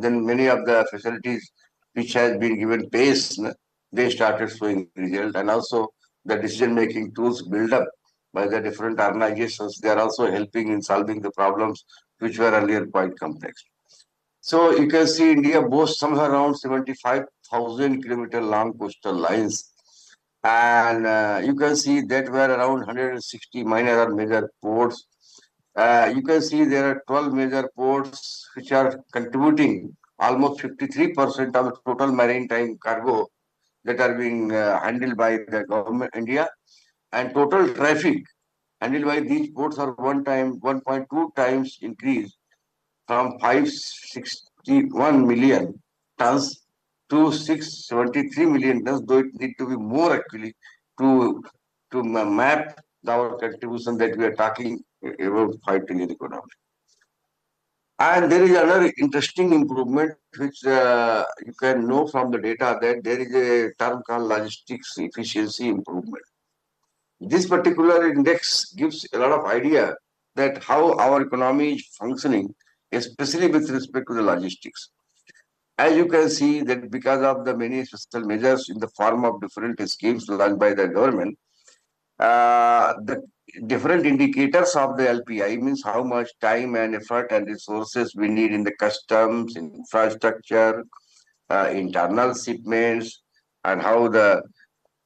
then many of the facilities which has been given pace, they started showing result, and also the decision-making tools built up by the different organizations, they are also helping in solving the problems which were earlier quite complex. So you can see India boasts somewhere around 75,000 kilometer long coastal lines. And you can see that were around 160 minor or major ports. You can see there are 12 major ports which are contributing almost 53% of the total maritime cargo that are being handled by the government India. And total traffic handled by these ports are 1.2 times increase from 561 million tons to 673 million tons, though it need to be more actually to map our contribution that we are talking about 5 trillion economy. And there is another interesting improvement which you can know from the data, that there is a term called logistics efficiency improvement. This particular index gives a lot of idea that how our economy is functioning, especially with respect to the logistics. As you can see that because of the many special measures in the form of different schemes launched by the government, the different indicators of the LPI means how much time and effort and resources we need in the customs, infrastructure, internal shipments, and how the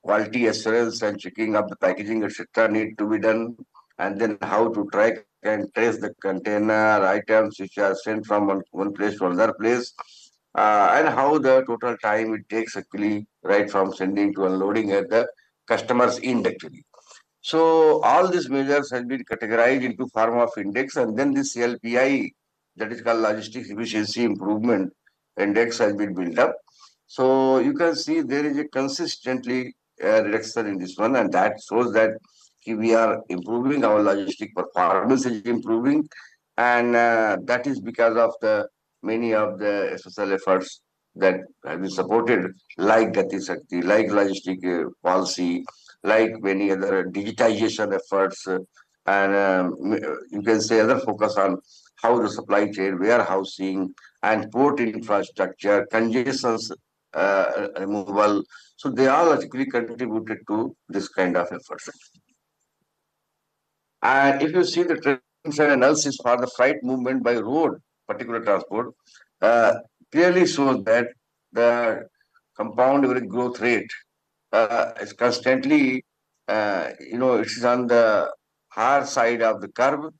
quality assurance and checking of the packaging, etc., need to be done, and then how to track and trace the container items which are sent from one place to another place, and how the total time it takes actually right from sending to unloading at the customer's end actually. So all these measures have been categorized into form of index, and then this LPI, that is called Logistics Efficiency Improvement Index, has been built up. So you can see there is a consistently reduction in this one, and that shows that we are improving, our logistic performance is improving, and that is because of the many of the social efforts that have been supported, like Gati Shakti, like logistic policy, like many other digitization efforts, and you can say other focus on how the supply chain, warehousing, and port infrastructure, congestions removal. So they all actually contributed to this kind of efforts. And if you see the trends and analysis for the freight movement by road, particular transport, uh, clearly shows that the compound average growth rate is constantly, it is on the higher side of the curve,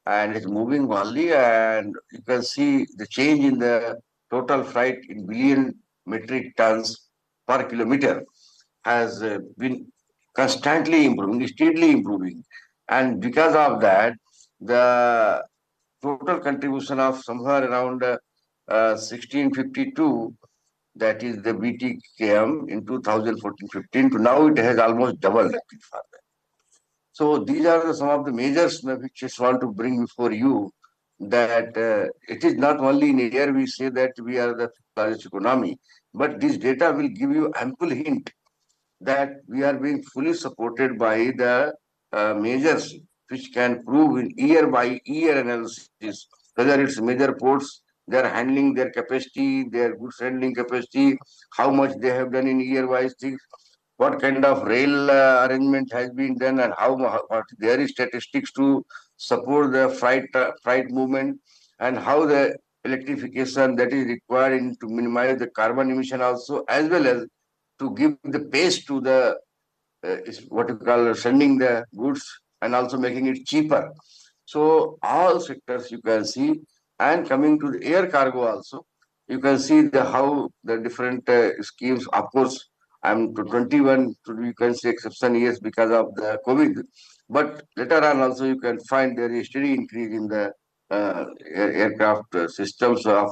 and it's moving only, and you can see the change in the total freight in billion metric tons per kilometer has been constantly improving, steadily improving. And because of that, the total contribution of somewhere around 1652, that is the BTKM in 2014-15, to now it has almost doubled. So these are some of the measures which I just want to bring before you, that it is not only in air we say that we are the largest economy, but this data will give you ample hint that we are being fully supported by the measures which can prove in year by year analysis, whether it's major ports, they are handling their capacity, their goods handling capacity, how much they have done in year wise things, what kind of rail arrangement has been done, and what there is statistics to support the freight movement, and how the electrification that is required to minimize the carbon emission also, as well as to give the pace to the is what you call sending the goods, and also making it cheaper. So all sectors you can see, and coming to the air cargo also, you can see the how the different schemes. Of course, I'm to 21 to you can say exception years because of the COVID, but later on also you can find there is steady increase in the aircraft systems of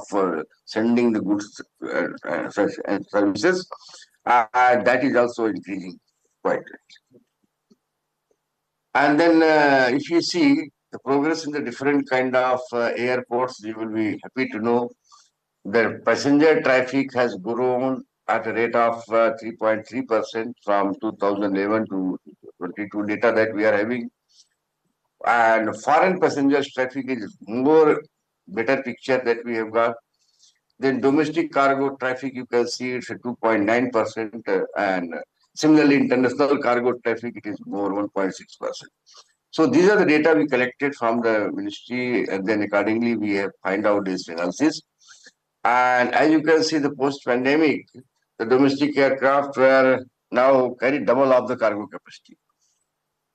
sending the goods and services. That is also increasing quite. And then if you see the progress in the different kind of airports, you will be happy to know the passenger traffic has grown at a rate of 3.3% from 2011 to 22 data that we are having. And foreign passengers traffic is more better picture that we have got. Then domestic cargo traffic, you can see it's a 2.9%, and similarly international cargo traffic, it is more 1.6%. So these are the data we collected from the ministry, and then accordingly we have find out this analysis. And as you can see, the post-pandemic, the domestic aircraft were now carry double of the cargo capacity.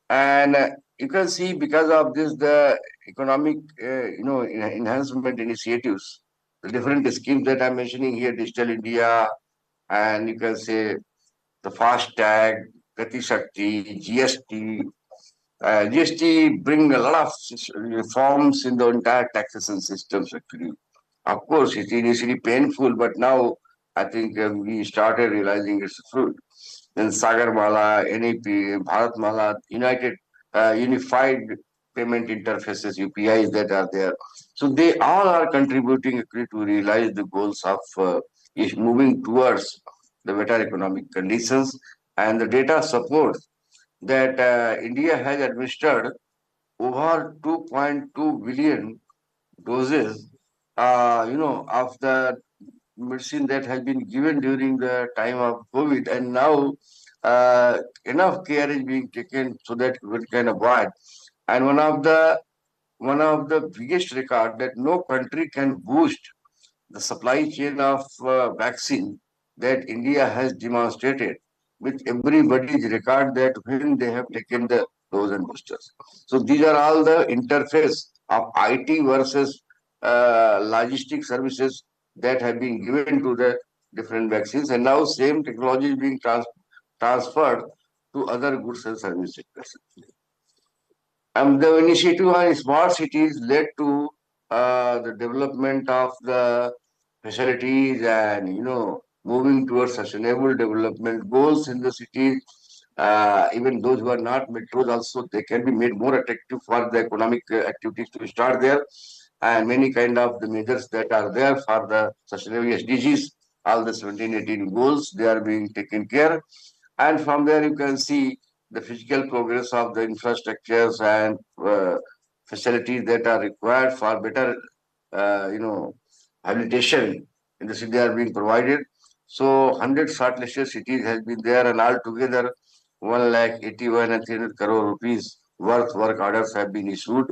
And you can see because of this, the economic, enhancement initiatives, the different schemes that I'm mentioning here, Digital India, and you can say the fast tag, Gati Shakti, GST. GST bring a lot of reforms in the entire taxation systems actually. Of course, it's initially painful, but now I think we started realizing its fruit. Then Sagarmala, NEP, Bharatmala, unified payment interfaces, UPIs that are there. So they all are contributing actually to realize the goals of is moving towards the better economic conditions. And the data supports that India has administered over 2.2 billion doses, of the medicine that has been given during the time of COVID, and now enough care is being taken so that we can avoid. And one of the biggest record that no country can boost the supply chain of vaccine that India has demonstrated with everybody's record that when they have taken the dose and boosters. So these are all the interface of IT versus logistic services that have been given to the different vaccines, and now same technology is being transferred to other goods and service sectors. The initiative on smart cities led to the development of the facilities and moving towards sustainable development goals in the cities. Even those who are not metros also they can be made more attractive for the economic activities to start there, and many kind of the measures that are there for the sustainable SDGs, all the 1718 goals they are being taken care. And from there you can see the physical progress of the infrastructures and facilities that are required for better, habitation in the city are being provided. So 100 shortlisted cities has been there, and altogether 1,81,300 and 300 crore rupees worth work orders have been issued,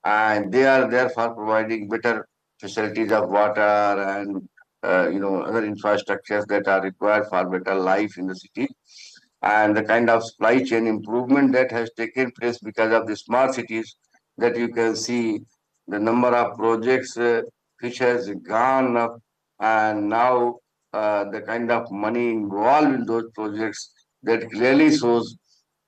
and they are there for providing better facilities of water and other infrastructures that are required for better life in the city. And the kind of supply chain improvement that has taken place because of the smart cities, that you can see the number of projects which has gone up, and now the kind of money involved in those projects, that clearly shows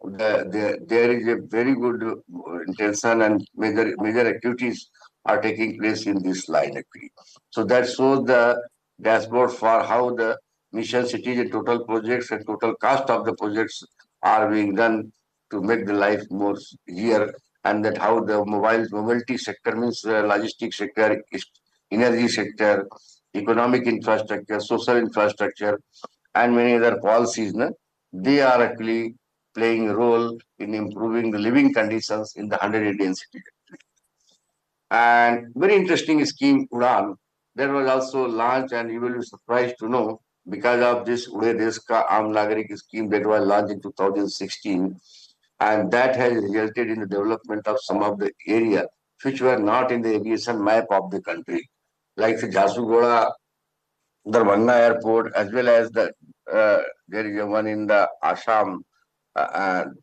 there is a very good intention, and major activities are taking place in this line actually. So that shows the dashboard for how the mission cities and total projects and total cost of the projects are being done to make the life more easier, and that how the mobility sector means logistics sector, energy sector, economic infrastructure, social infrastructure, and many other policies, they are actually playing a role in improving the living conditions in the 100 Indian cities. And very interesting scheme, Udan, that was also launched, and you will be surprised to know, because of this Ude Desh Ka Aam Nagarik scheme that was launched in 2016, and that has resulted in the development of some of the area which were not in the aviation map of the country, like the Jasugoda, Darbhanga Airport, as well as there is a one in the Assam.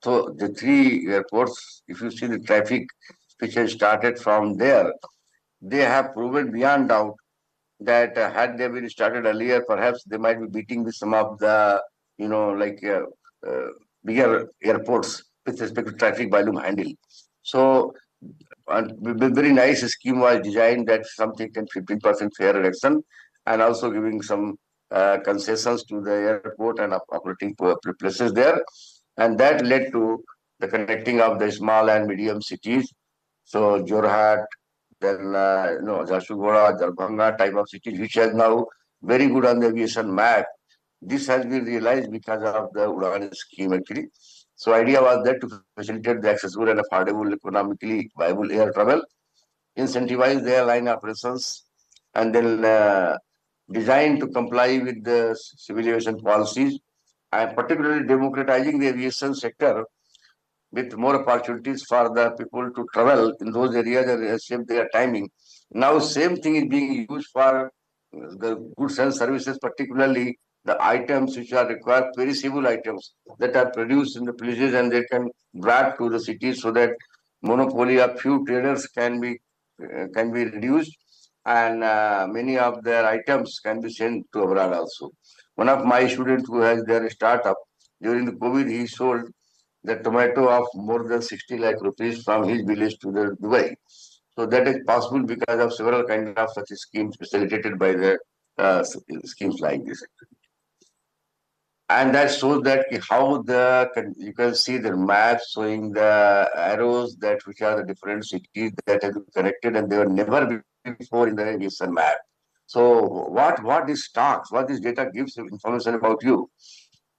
So the three airports, if you see the traffic which has started from there, they have proven beyond doubt that had they been started earlier, perhaps they might be beating with some of the, uh, bigger airports with respect to traffic volume handle. So, very nice scheme was designed, that something 10-15% fare reduction, and also giving some concessions to the airport and operating places there, and that led to the connecting of the small and medium cities. So Jorhat, then Jharsuguda, Darbhanga type of cities, which has now very good on the aviation map. This has been realized because of the Udan scheme actually. So idea was that to facilitate the accessible and affordable, economically viable air travel, incentivize the airline operations, and then designed to comply with the civil aviation policies, and particularly democratizing the aviation sector with more opportunities for the people to travel in those areas and shape their timing. Now, same thing is being used for the goods and services, particularly the items which are required, perishable items that are produced in the places and they can brought to the cities so that monopoly of few traders can be reduced and many of their items can be sent to abroad also. One of my students who has their startup during the COVID, he sold the tomato of more than 60 lakh rupees from his village to the Dubai. So that is possible because of several kind of such schemes facilitated by the schemes like this. And that shows that how you can see the map showing the arrows that which are the different cities that have been connected and they were never before in the aviation map. So what this talks, what this data gives information about you,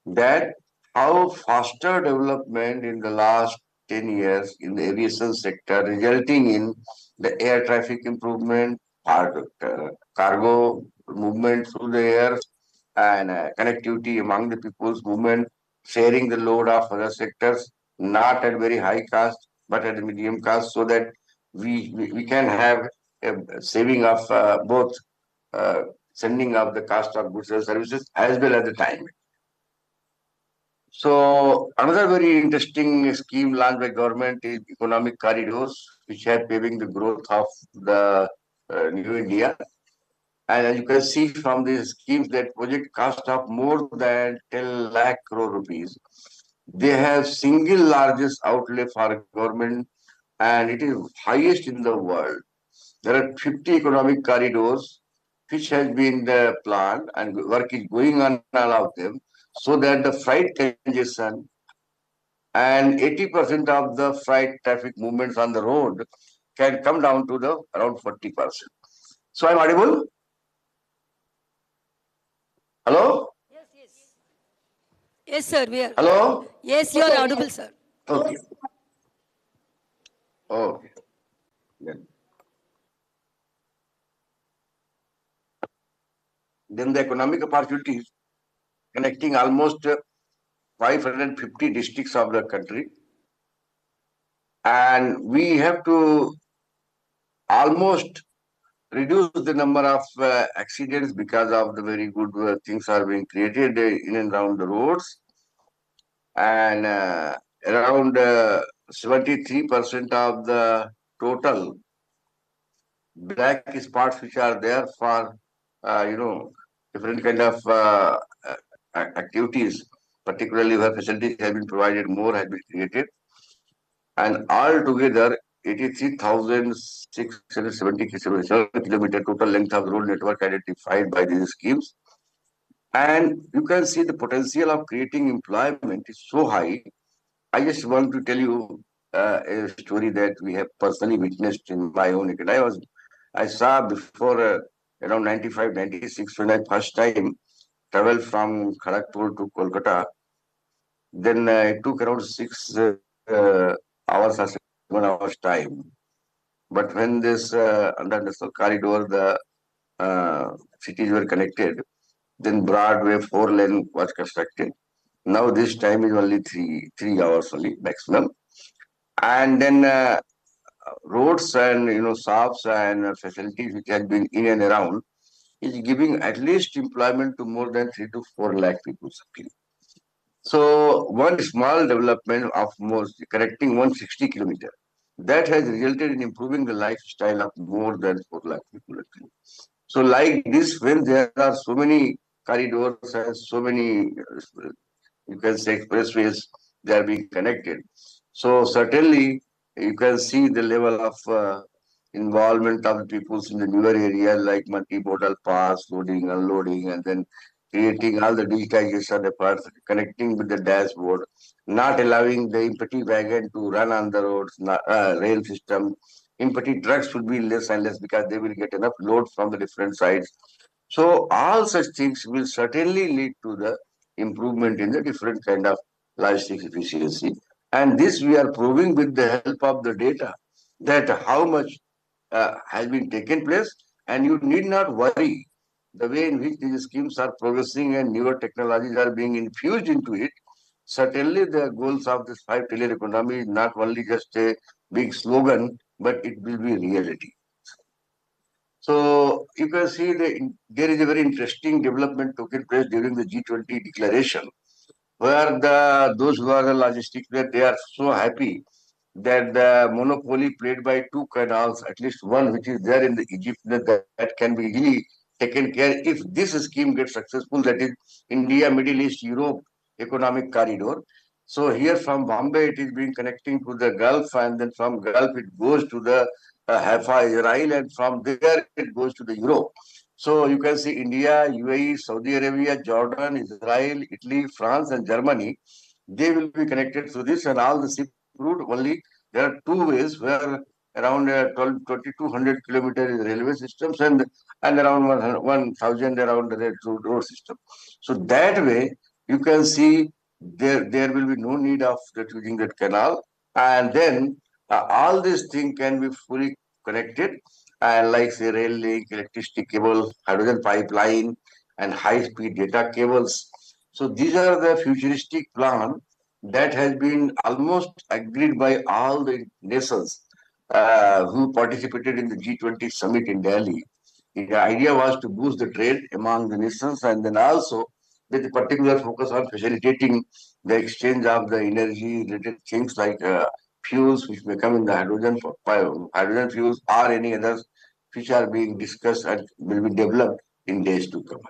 that how faster development in the last 10 years in the aviation sector resulting in the air traffic improvement, cargo movement through the air, and connectivity among the people's movement, sharing the load of other sectors, not at very high cost, but at a medium cost, so that we can have a saving of both uh, sending of the cost of goods and services as well as the time. So another very interesting scheme launched by government is economic corridors, which are paving the growth of the new India. And as you can see from these schemes, that project cost of more than 10 lakh crore rupees. They have single largest outlay for government, and it is highest in the world. There are 50 economic corridors which has been planned, and work is going on all of them, so that the freight congestion and 80% of the freight traffic movements on the road can come down to the around 40%. So I'm audible? Hello? Yes, sir. We are. Hello? Yes, you are audible, sir. Okay. Okay. Then the economic opportunities connecting almost 550 districts of the country. And we have to almost reduce the number of accidents because of the very good things are being created in and around the roads. And around 73% of the total black spots which are there for, different kind of activities, particularly where facilities have been provided, more has been created. And altogether, 83,670 kilometer total length of road network identified by these schemes. And you can see the potential of creating employment is so high. I just want to tell you a story that we have personally witnessed in my own. I saw before around 95, 96 when I first time traveled from Kharagpur to Kolkata. Then it took around 6 hours or 7 hours time. But when this under national corridor, the cities were connected, then Broadway 4 lane was constructed. Now this time is only 3 hours only maximum. And then roads and shops and facilities which have been in and around is giving at least employment to more than 3 to 4 lakh people. So one small development of most connecting 160 kilometers that has resulted in improving the lifestyle of more than 4 lakh people. Actually. So like this, when there are so many corridors and so many, you can say expressways, they are being connected. So certainly you can see the level of involvement of the peoples in the newer areas like multi-modal pass, loading, unloading, and then creating all the digitization efforts, connecting with the dashboard, not allowing the empty wagon to run on the roads, rail system. Empty trucks should be less and less because they will get enough load from the different sides. So all such things will certainly lead to the improvement in the different kind of logistics efficiency. And this we are proving with the help of the data that how much has been taken place, and you need not worry the way in which these schemes are progressing and newer technologies are being infused into it. Certainly, the goals of this 5 trillion economy is not only just a big slogan, but it will be reality. So you can see there is a very interesting development taking place during the G20 declaration, where those who are the logistics, that they are so happy that the monopoly played by two canals, at least one which is there in the Egypt, that can be easily taken care if this scheme gets successful, that is India, Middle East, Europe economic corridor. So here from Bombay, it is being connecting to the Gulf, and then from Gulf it goes to the Haifa, Israel, and from there it goes to the Europe. So you can see India, UAE, Saudi Arabia, Jordan, Israel, Italy, France, and Germany. They will be connected through this, and all the ship route only. There are two ways where around 2,200 kilometers is railway systems, and around 1,000 around the road system. So that way you can see there will be no need of using that canal, and then all these things can be fully connected, and like say rail link, electricity cable, hydrogen pipeline, and high speed data cables. So these are the futuristic plan that has been almost agreed by all the nations who participated in the G20 summit in Delhi. The idea was to boost the trade among the nations, and then also with a particular focus on facilitating the exchange of the energy related things like fuels which may come in the hydrogen fuels or any others which are being discussed and will be developed in days to come.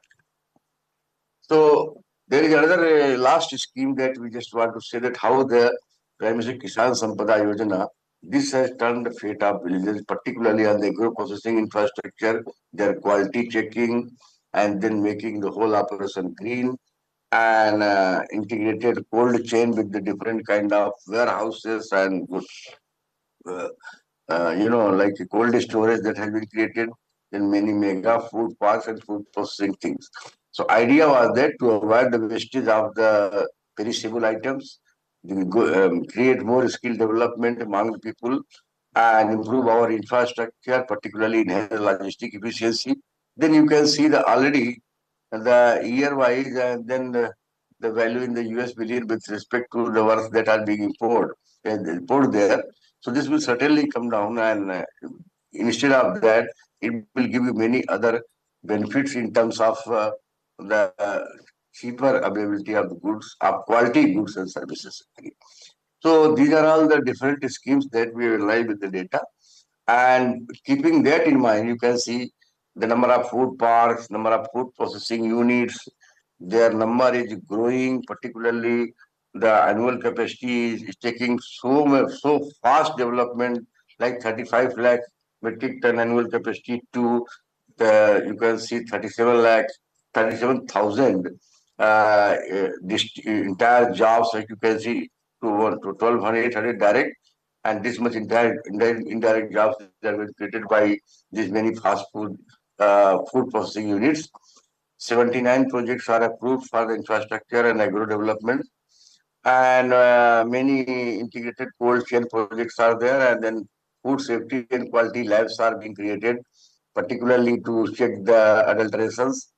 So there is another last scheme that we just want to say that how the Prime Minister Kisan Sampada Yojana, this has turned the fate of villages, particularly on the agro processing infrastructure, their quality checking, and then making the whole operation green, and integrated cold chain with the different kind of warehouses and uh, like a cold storage that has been created in many mega food parks and food processing things. So idea was that to avoid the wastage of the perishable items, create more skill development among the people, and improve our infrastructure, particularly enhance logistic efficiency. Then you can see the already the year-wise, and then the value in the US billion with respect to the works that are being imported there. So this will certainly come down, and instead of that, it will give you many other benefits in terms of the cheaper availability of the goods, of quality goods and services. So these are all the different schemes that we rely with the data. And keeping that in mind, you can see the number of food parks, number of food processing units, their number is growing, particularly the annual capacity is taking so fast development, like 35 lakh metric ton annual capacity to you can see 37 lakh, 37,000 entire jobs, like you can see to 12,800 direct, and this much indirect jobs that are being created by these many fast food processing units. 79 projects are approved for the infrastructure and agro development, and many integrated cold chain projects are there, and then food safety and quality labs are being created, particularly to check the adulterations,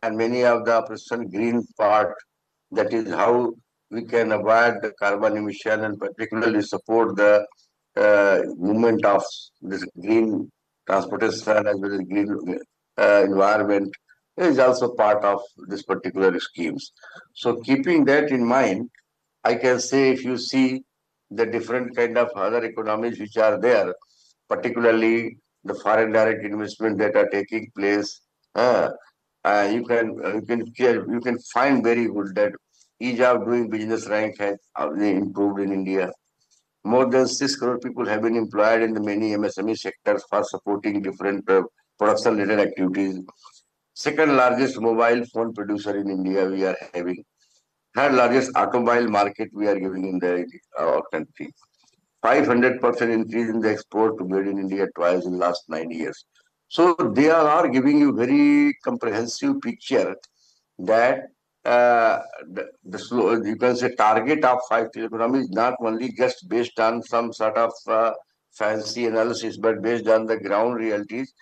and many of the operation green part, that is how we can avoid the carbon emission and particularly support the movement of this green transportation as well as green environment is also part of this particular schemes. So keeping that in mind, I can say if you see the different kind of other economies which are there, particularly the foreign direct investment that are taking place, uh, you can find very good that ease of doing business rank has improved in India. More than 6 crore people have been employed in the many MSME sectors for supporting different production related activities. Second largest mobile phone producer in India we are having. Third largest automobile market we are giving in our country. 500% increase in the export to made in India twice in last 9 years. So they are giving you very comprehensive picture that you can say target of 5 trillion economy is not only just based on some sort of fancy analysis, but based on the ground realities,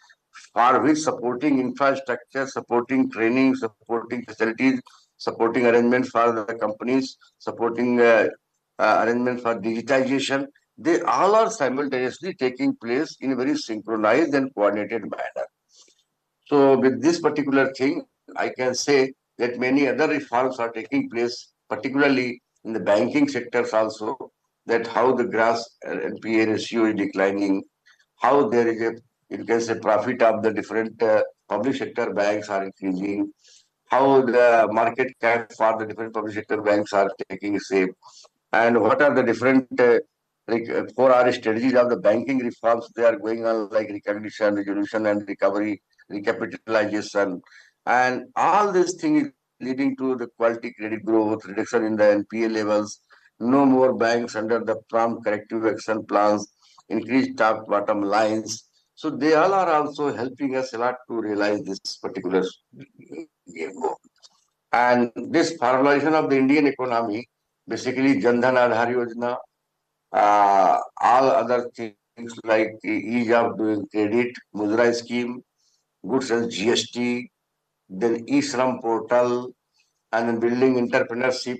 for which supporting infrastructure, supporting training, supporting facilities, supporting arrangements for the companies, supporting arrangements for digitization, they all are simultaneously taking place in a very synchronized and coordinated manner. So with this particular thing, I can say that many other reforms are taking place, particularly in the banking sectors also, that how the gross NPA ratio is declining, how there is a, you can say, profit of the different public sector banks are increasing, how the market cap for the different public sector banks are taking shape, and what are the different 4R strategies of the banking reforms they are going on, like recognition, resolution, and recovery, recapitalization, and all these things leading to the quality credit growth, reduction in the NPA levels, no more banks under the prompt corrective action plans, increased top bottom lines. So they all are also helping us a lot to realize this particular goal. And this formalization of the Indian economy, basically Jan Dhan Aadhar Yojana, all other things like ease of doing credit, Mudra scheme, goods and GST, then e-Shram portal, and then building entrepreneurship,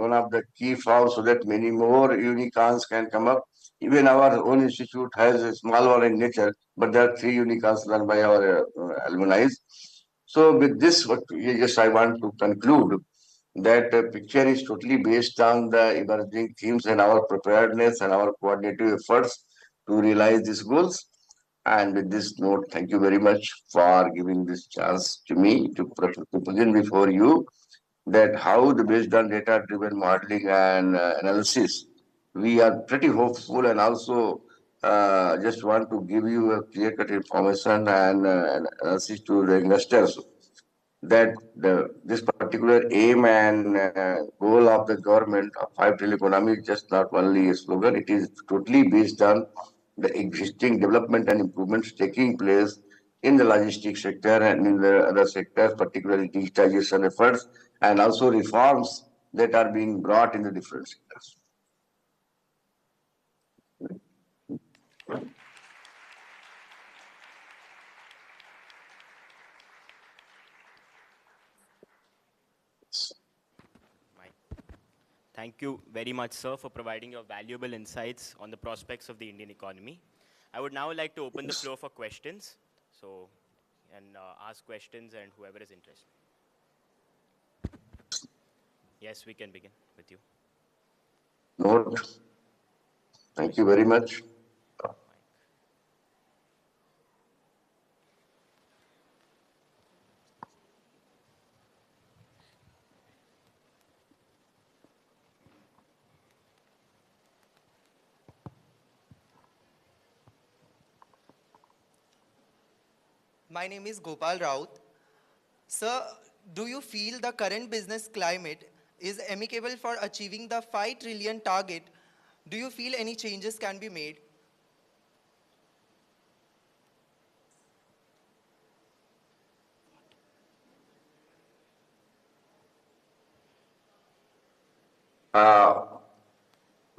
one of the key forms so that many more unicorns can come up. Even our own institute has a small one in nature, but there are 3 unicorns run by our alumni. So with this, what yes, I want to conclude that picture is totally based on the emerging themes and our preparedness and our coordinative efforts to realize these goals. And with this note, thank you very much for giving this chance to me to present before you that how the based on data-driven modeling and analysis, we are pretty hopeful and also just want to give you a clear-cut information and analysis to the investors that this particular aim and goal of the government of 5 trillion economy is just not only a slogan, it is totally based on the existing development and improvements taking place in the logistics sector and in the other sectors, particularly digitization efforts and also reforms that are being brought in the different sectors. Thank you very much, sir, for providing your valuable insights on the prospects of the Indian economy. I would now like to open the floor for questions. So, and ask questions and whoever is interested. Yes, we can begin with you. Note. Thank you very much. My name is Gopal Raut. Sir, do you feel the current business climate is amicable for achieving the 5 trillion target? Do you feel any changes can be made?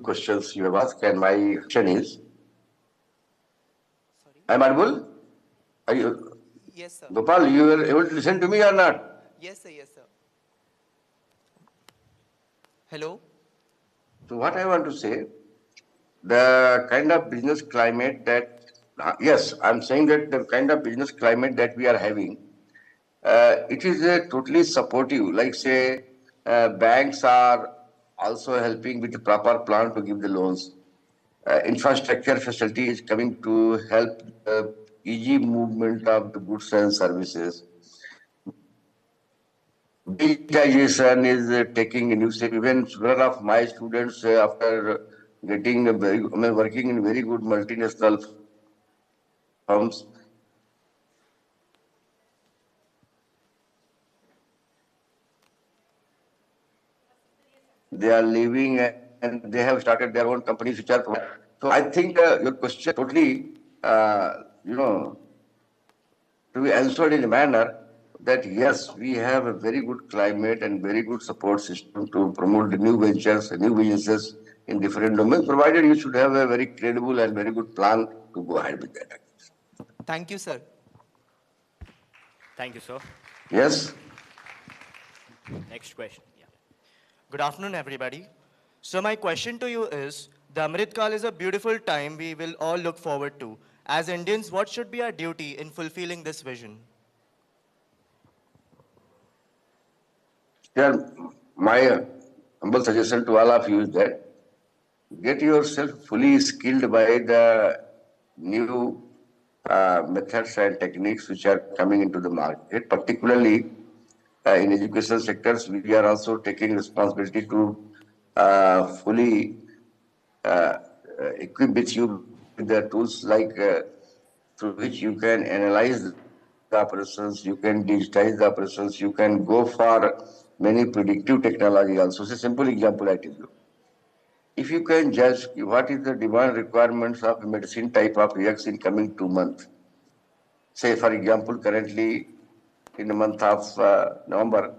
Questions you have asked, and my question is, Sorry? I'm audible? Are you? Yes, sir. Gopal, you were able to listen to me or not? Yes, sir. Yes, sir. Hello? So what I want to say, the kind of business climate that, yes, I'm saying that the kind of business climate that we are having, it is totally supportive. Like say, banks are also helping with the proper plan to give the loans. Infrastructure facility is coming to help the easy movement of the goods and services. Digitization is taking a new step. Even one of my students, after getting working in very good multinational firms, they are leaving and they have started their own companies which are. So I think your question totally, to be answered in a manner that yes, we have a very good climate and very good support system to promote the new ventures, new businesses in different domains, provided you should have a very credible and very good plan to go ahead with that. Thank you, sir. Thank you, sir. Yes? Next question. Yeah. Good afternoon, everybody. So my question to you is, the Amrit Kaal is a beautiful time we will all look forward to. As Indians, what should be our duty in fulfilling this vision? Yeah, my humble suggestion to all of you is that get yourself fully skilled by the new methods and techniques which are coming into the market, particularly in education sectors. We are also taking responsibility to fully equip with you with the tools like through which you can analyze the operations, you can digitize the operations, you can go for many predictive technology also. It's a simple example I tell you. If you can judge what is the demand requirements of medicine type of drugs in coming 2 months, say for example, currently in the month of November,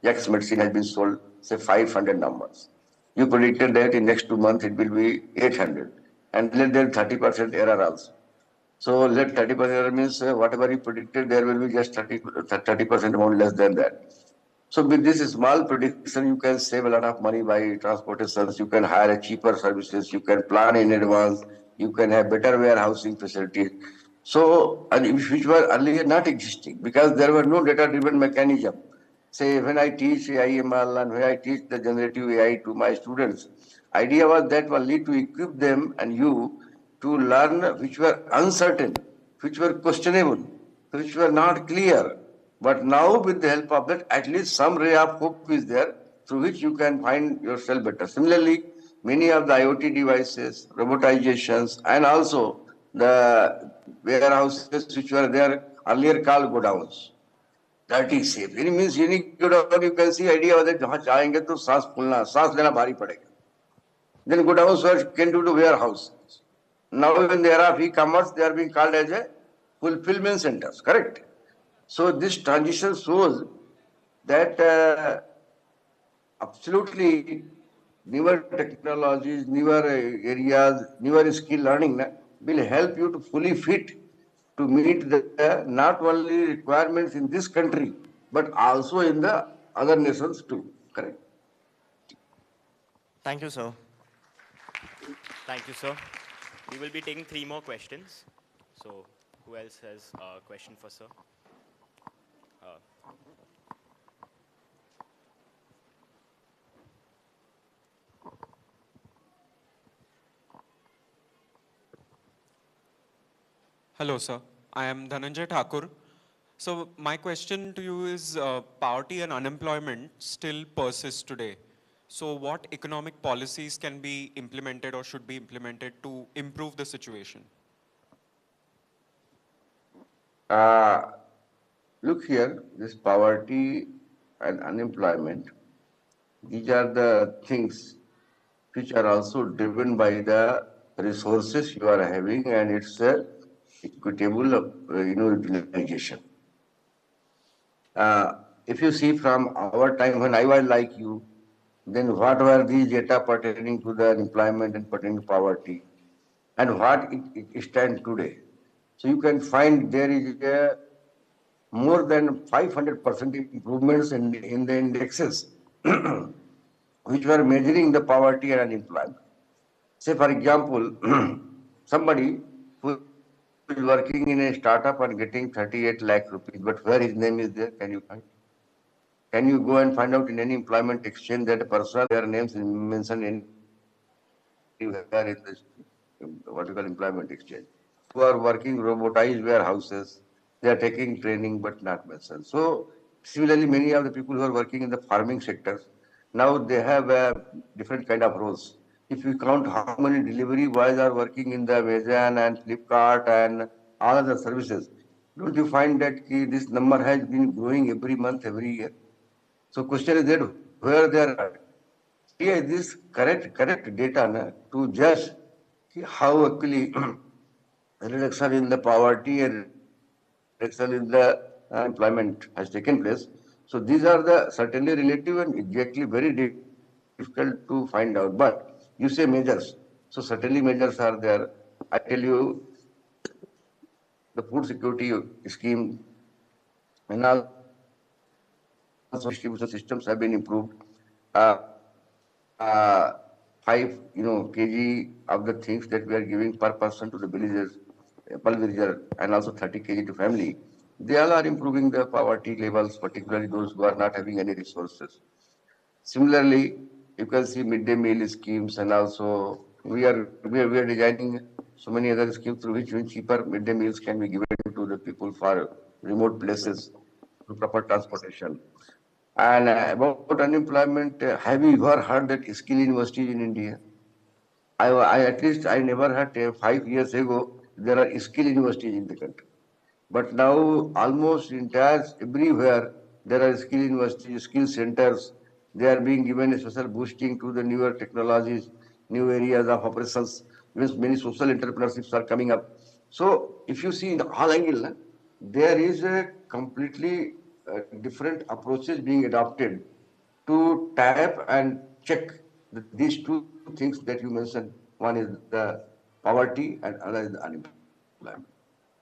X medicine has been sold, say 500 numbers. You predicted that in next 2 months it will be 800. And let there 30% error also. So let 30% error means whatever you predicted, there will be just 30% amount less than that. So with this small prediction, you can save a lot of money by transportations. You can hire a cheaper services. You can plan in advance. You can have better warehousing facilities. So, and which were earlier not existing because there were no data-driven mechanism. Say when I teach AIML and when I teach the generative AI to my students, idea was that only to equip them and you to learn which were uncertain, which were questionable, which were not clear. But now with the help of that, at least some ray of hope is there through which you can find yourself better. Similarly, many of the IoT devices, robotizations, and also the warehouses which were there earlier called godowns. That is safe. It means you need godown, you can see idea of that जहाँ जाएंगे तो सांस लेना भारी पड़ेगा. Then godowns can do the warehouse. Now in the era of e-commerce, they are being called as a fulfillment centers, correct? So this transition shows that absolutely newer technologies, newer areas, newer skill learning will help you to fully fit to meet the not only requirements in this country, but also in the other nations too, correct? Thank you, sir. Thank you, sir. We will be taking 3 more questions. So who else has a question for sir? Hello, sir. I am Dhananjay Thakur. So my question to you is, poverty and unemployment still persist today. So what economic policies can be implemented or should be implemented to improve the situation? Look here, this poverty and unemployment, these are the things which are also driven by the resources you are having and its equitable utilization. If you see from our time when I was like you, then what were these data pertaining to the employment and pertaining to poverty and what it stands today. So you can find there is a more than 500% improvements in the indexes which were measuring the poverty and unemployment. Say, for example, somebody who is working in a startup and getting 38 lakh rupees, but where his name is there, can you find? Can you go and find out in any employment exchange that a person, their names is mentioned anywhere in this, what you call employment exchange? Who are working robotized warehouses, they are taking training but not mentioned. So similarly, many of the people who are working in the farming sectors, now they have a different kind of roles. If you count how many delivery boys are working in the Amazon and Flipkart and all other services, don't you find that this number has been growing every month, every year? So question is that where they are. Here this correct data to judge how actually reduction in the poverty and reduction in the employment has taken place. So these are the certainly relative and exactly very difficult to find out. But you say measures. So certainly measures are there. I tell you, the food security scheme and also distribution systems have been improved. Uh, 5 kg of the things that we are giving per person to the villagers, per villager, and also 30 kg to family. They all are improving the poverty levels, particularly those who are not having any resources. Similarly, you can see midday meal schemes, and also we are designing so many other schemes through which cheaper midday meals can be given to the people for remote places through proper transportation. And about unemployment, have you ever heard that skill universities in India? I at least I never heard 5 years ago there are skill universities in the country. But now almost entire everywhere there are skill universities, skill centers. They are being given a special boosting to the newer technologies, new areas of operations. Even many social entrepreneurships are coming up. So if you see in all angle, there is a completely different approaches being adopted to tap and check these two things that you mentioned. One is the poverty and another is the unemployment.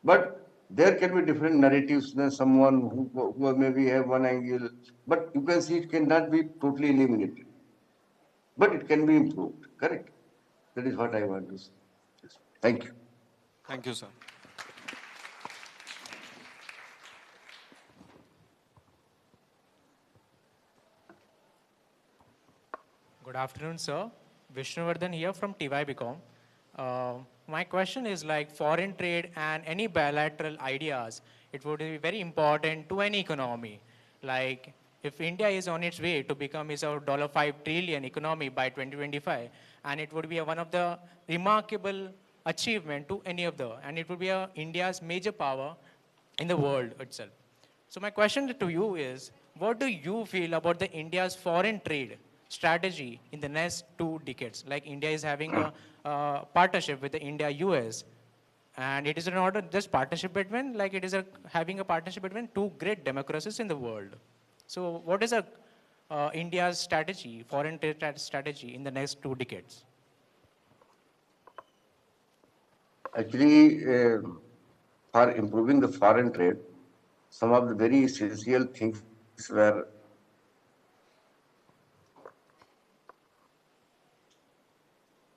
But there can be different narratives. There's someone who maybe have one angle, but you can see it cannot be totally eliminated. But it can be improved. Correct? That is what I want to say. Thank you. Thank you, sir. Good afternoon, sir. Vishnuvardhan here from TYBCom. My question is like foreign trade and any bilateral ideas, it would be very important to any economy. Like if India is on its way to become is a $5 trillion economy by 2025, and it would be one of the remarkable achievement to any of the, and it would be India's major power in the world itself. So my question to you is, what do you feel about the India's foreign trade strategy in the next 2 decades? Like India is having a partnership with the India-US, and it is not just partnership between, like it is having a partnership between two great democracies in the world. So what is India's strategy, foreign trade strategy in the next 2 decades? Actually, for improving the foreign trade, some of the very essential things were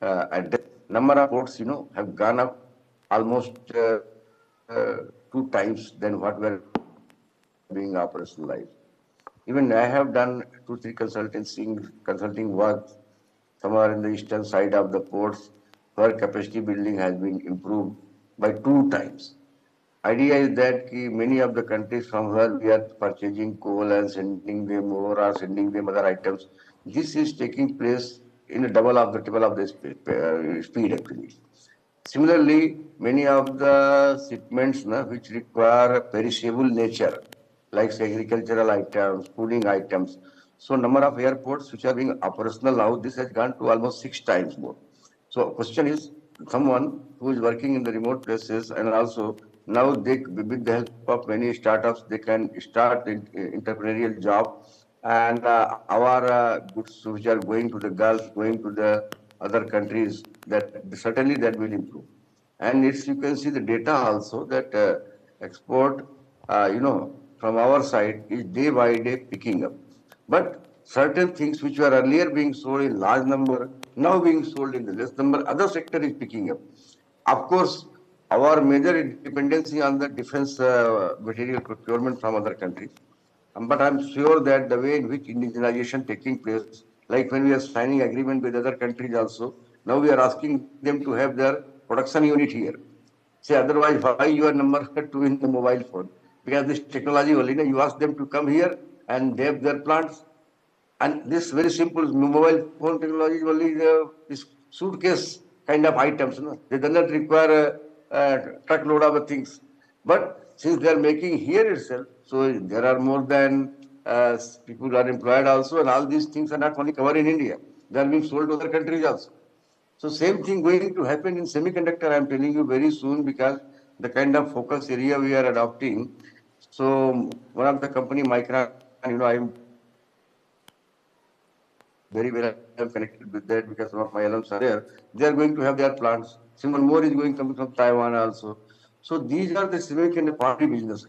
addressed. Number of ports, have gone up almost 2 times than what were being operationalized. Even I have done 2-3 consulting work somewhere in the eastern side of the ports where capacity building has been improved by 2 times. Idea is that many of the countries from where we are purchasing coal and sending them over or sending them other items, this is taking place in a triple of the speed actually. Similarly, many of the shipments which require perishable nature, like say, agricultural items, fooding items. So number of airports which are being operational now, this has gone to almost 6 times more. So question is, someone who is working in the remote places and also now with the help of many startups, they can start entrepreneurial job, and our goods which are going to the Gulf, going to the other countries, that certainly that will improve. And it's, you can see the data also that export, from our side is day by day picking up. But certain things which were earlier being sold in large number, now being sold in the less number, other sector is picking up. Of course, our major dependency on the defense material procurement from other countries. But I'm sure that the way in which indigenization taking place, like when we are signing agreement with other countries also, now we are asking them to have their production unit here. Say otherwise, why your number two in the mobile phone? Because this technology only, you ask them to come here and they have their plants. And this very simple mobile phone technology is only this suitcase kind of items. They do not require a truckload of things. But since they are making here itself, so there are more than people are employed also, and all these things are not only covered in India. They are being sold to other countries also. So same thing going to happen in semiconductor, I am telling you very soon, because the kind of focus area we are adopting, So one of the company, Micron, I'm very well connected with that because some of my alums are there. They are going to have their plants. Someone more is going coming from Taiwan also. So these are the semiconductor party business.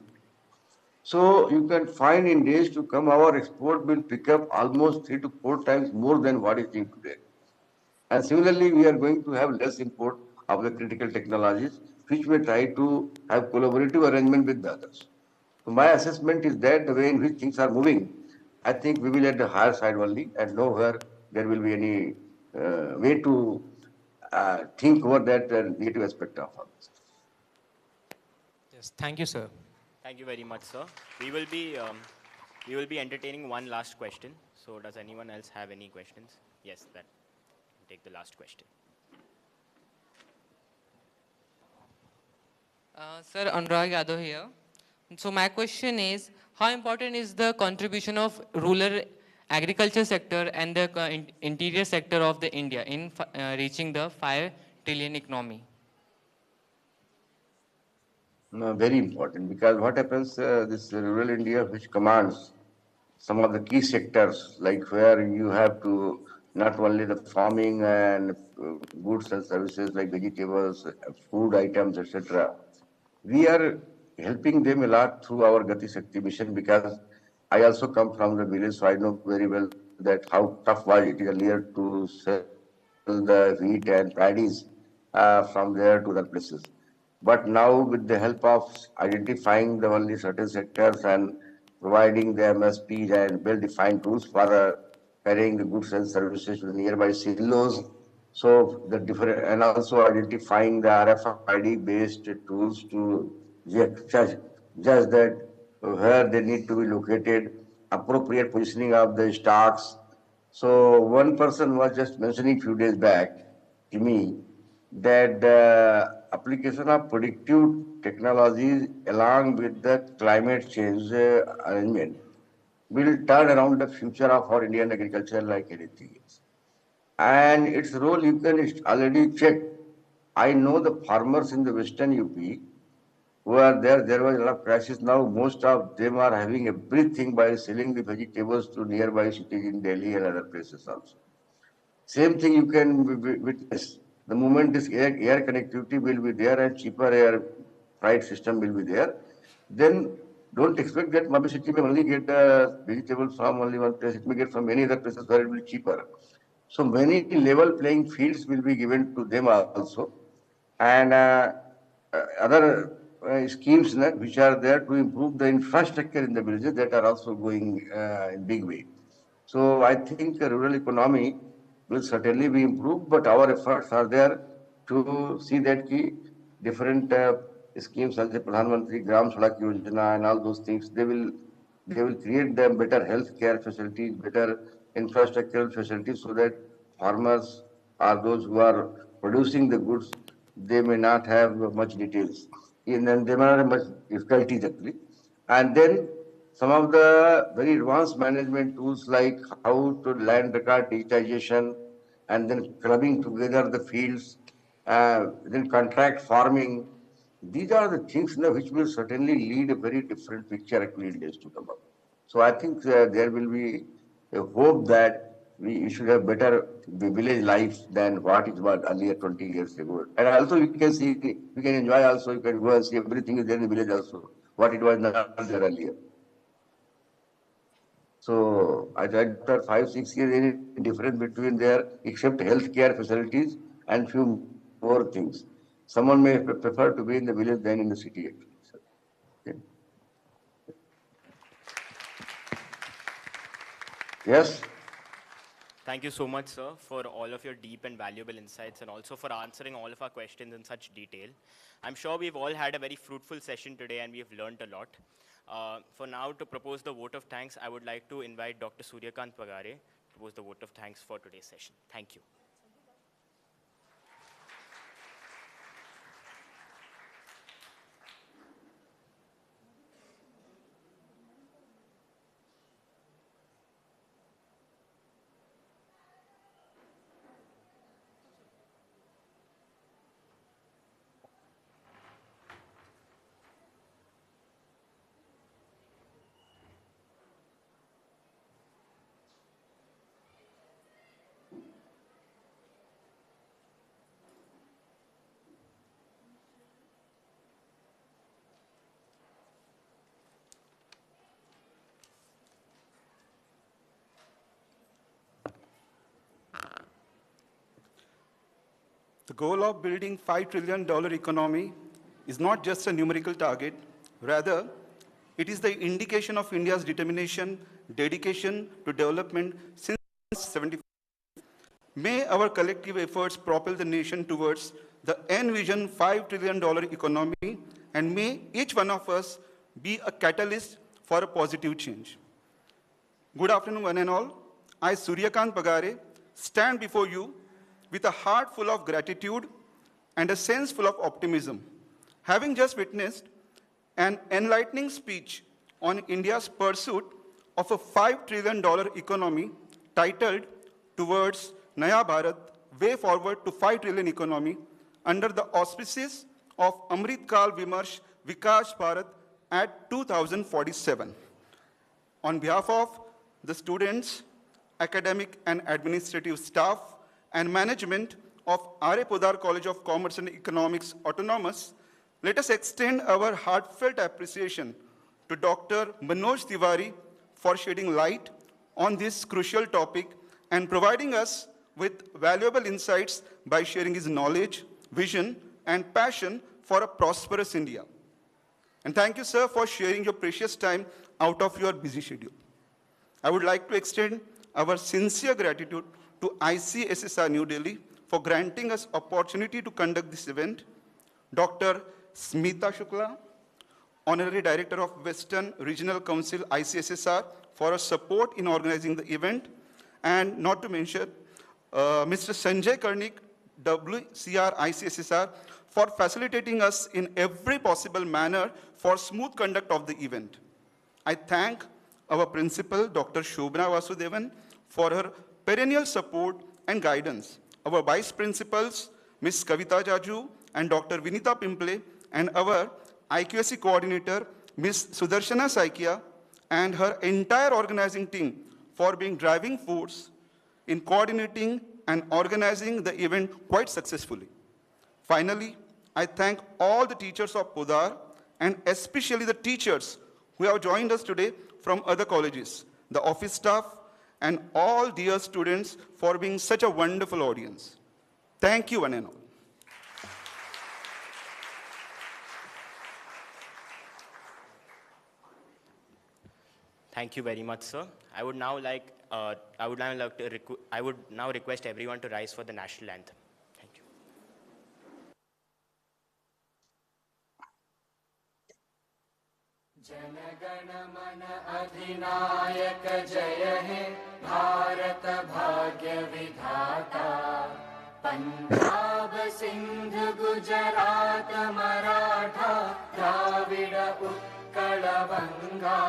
So you can find in days to come, our export will pick up almost 3 to 4 times more than what is doing today. And similarly, we are going to have less import of the critical technologies, which we try to have collaborative arrangement with the others. So my assessment is that the way in which things are moving, I think we will at the higher side only and nowhere there will be any way to think over that negative aspect of all this. Yes, thank you, sir. Thank you very much, sir. We will be entertaining one last question. So does anyone else have any questions? Yes, that take the last question. Sir, Anurag Yadav here. So my question is, how important is the contribution of rural agriculture sector and the interior sector of the India in reaching the 5 trillion economy? No, very important because what happens, this rural India which commands some of the key sectors, like where you have to not only the farming and goods and services like vegetables, food items, etc. We are helping them a lot through our Gati Shakti mission because I also come from the village, so I know very well that how tough was it earlier to sell the wheat and paddies from there to other places. But now, with the help of identifying the only certain sectors and providing the MSPs and well-defined rules for carrying the goods and services to the nearby silos, so the different and also identifying the RFID-based tools to judge that where they need to be located, appropriate positioning of the stocks. So one person was just mentioning few days back to me that the application of predictive technologies along with the climate change arrangement will turn around the future of our Indian agriculture like anything else. And its role you can already check. I know the farmers in the western UP who are there was a lot of crisis. Now most of them are having everything by selling the vegetables to nearby cities in Delhi and other places also. Same thing you can witness. The moment this air connectivity will be there and cheaper air freight system will be there, then don't expect that Mumbai city may only get vegetables from only one place. It may get from many other places where it will be cheaper. So many level playing fields will be given to them also. And other schemes which are there to improve the infrastructure in the villages that are also going in big way. So I think rural economy will certainly be improved, but our efforts are there to see that different schemes such as Pradhan Mantri Gram Sadak Yojana and all those things, they will create them better health care facilities, better infrastructural facilities so that farmers or those who are producing the goods, they may not have much details. And then they may not have much difficulties actually. And then some of the very advanced management tools like how to land record digitization and then clubbing together the fields, then contract farming. These are the things which will certainly lead a very different picture actually in days to come up. So I think there will be a hope that we should have better village life than what it was earlier 20 years ago. And also we can see, we can enjoy also, you can go and see everything is there in the village also, what it was not there earlier. So after 5, 6 years, any difference between there except healthcare facilities and few more things. Someone may prefer to be in the village than in the city actually. So, okay. Yes. Thank you so much, sir, for all of your deep and valuable insights and also for answering all of our questions in such detail. I'm sure we've all had a very fruitful session today and we've learned a lot. For now, to propose the vote of thanks, I would like to invite Dr. Suryakant Pagare to propose the vote of thanks for today's session. Thank you. The goal of building $5 trillion economy is not just a numerical target. Rather, it is the indication of India's determination, dedication to development since 1975. May our collective efforts propel the nation towards the envisioned $5 trillion economy, and may each one of us be a catalyst for a positive change. Good afternoon, one and all. I, Suryakant Pagare, stand before you with a heart full of gratitude and a sense full of optimism, having just witnessed an enlightening speech on India's pursuit of a $5 trillion economy titled Towards Naya Bharat, Way Forward to 5 Trillion Economy, under the auspices of Amrit Kaal Vimarsh Viksit Bharat at 2047. On behalf of the students, academic and administrative staff, and management of R.A.Podar College of Commerce and Economics Autonomous, let us extend our heartfelt appreciation to Dr. Manoj Tiwari for shedding light on this crucial topic and providing us with valuable insights by sharing his knowledge, vision, and passion for a prosperous India. And thank you, sir, for sharing your precious time out of your busy schedule. I would like to extend our sincere gratitude to ICSSR New Delhi for granting us opportunity to conduct this event, Dr. Smita Shukla, Honorary Director of Western Regional Council, ICSSR, for her support in organizing the event, and not to mention Mr. Sanjay Karnik, WCR ICSSR, for facilitating us in every possible manner for smooth conduct of the event. I thank our principal, Dr. Shobhana Vasudevan, for her perennial support and guidance. Our vice principals, Ms. Kavita Jaju and Dr. Vinita Pimple, and our IQSC coordinator, Ms. Sudarshana Saikia, and her entire organizing team for being driving force in coordinating and organizing the event quite successfully. Finally, I thank all the teachers of Podar, and especially the teachers who have joined us today from other colleges, the office staff, and all dear students for being such a wonderful audience. Thank you, one and all. Thank you very much, sir. I would now request everyone to rise for the national anthem. Thank you. Janagana Mana Adhinayak Jaya He Bharat Bhagya Vidhata Punjab Sindh Gujarat Maratha Dravida Utkala Vanga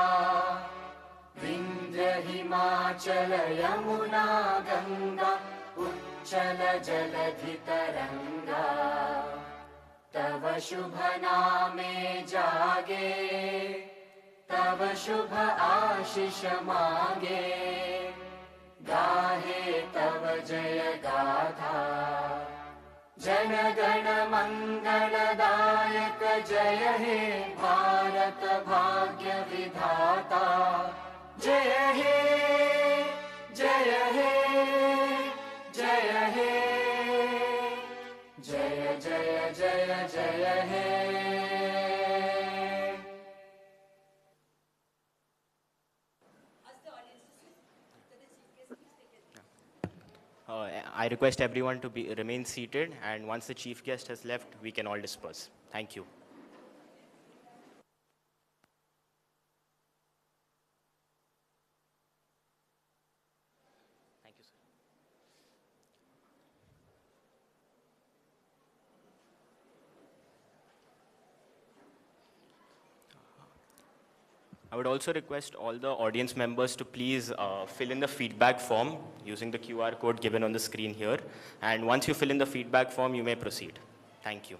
Vindhya Himachala Yamuna Ganga Uchchala Jaladhi Taranga Tava Shubha Name Jage Tava Shubha Ashish Mage Gahe Tava Jaya Gatha Janagana Mangala Dayak Jaya He Bharat Bhagya Vidhata Jaya He Jaya He Jaya He Jaya Jaya Jaya Jaya He. I request everyone to remain seated, and once the chief guest has left, we can all disperse. Thank you. Thank you, sir. I would also request all the audience members to please fill in the feedback form using the QR code given on the screen here. And once you fill in the feedback form, you may proceed. Thank you.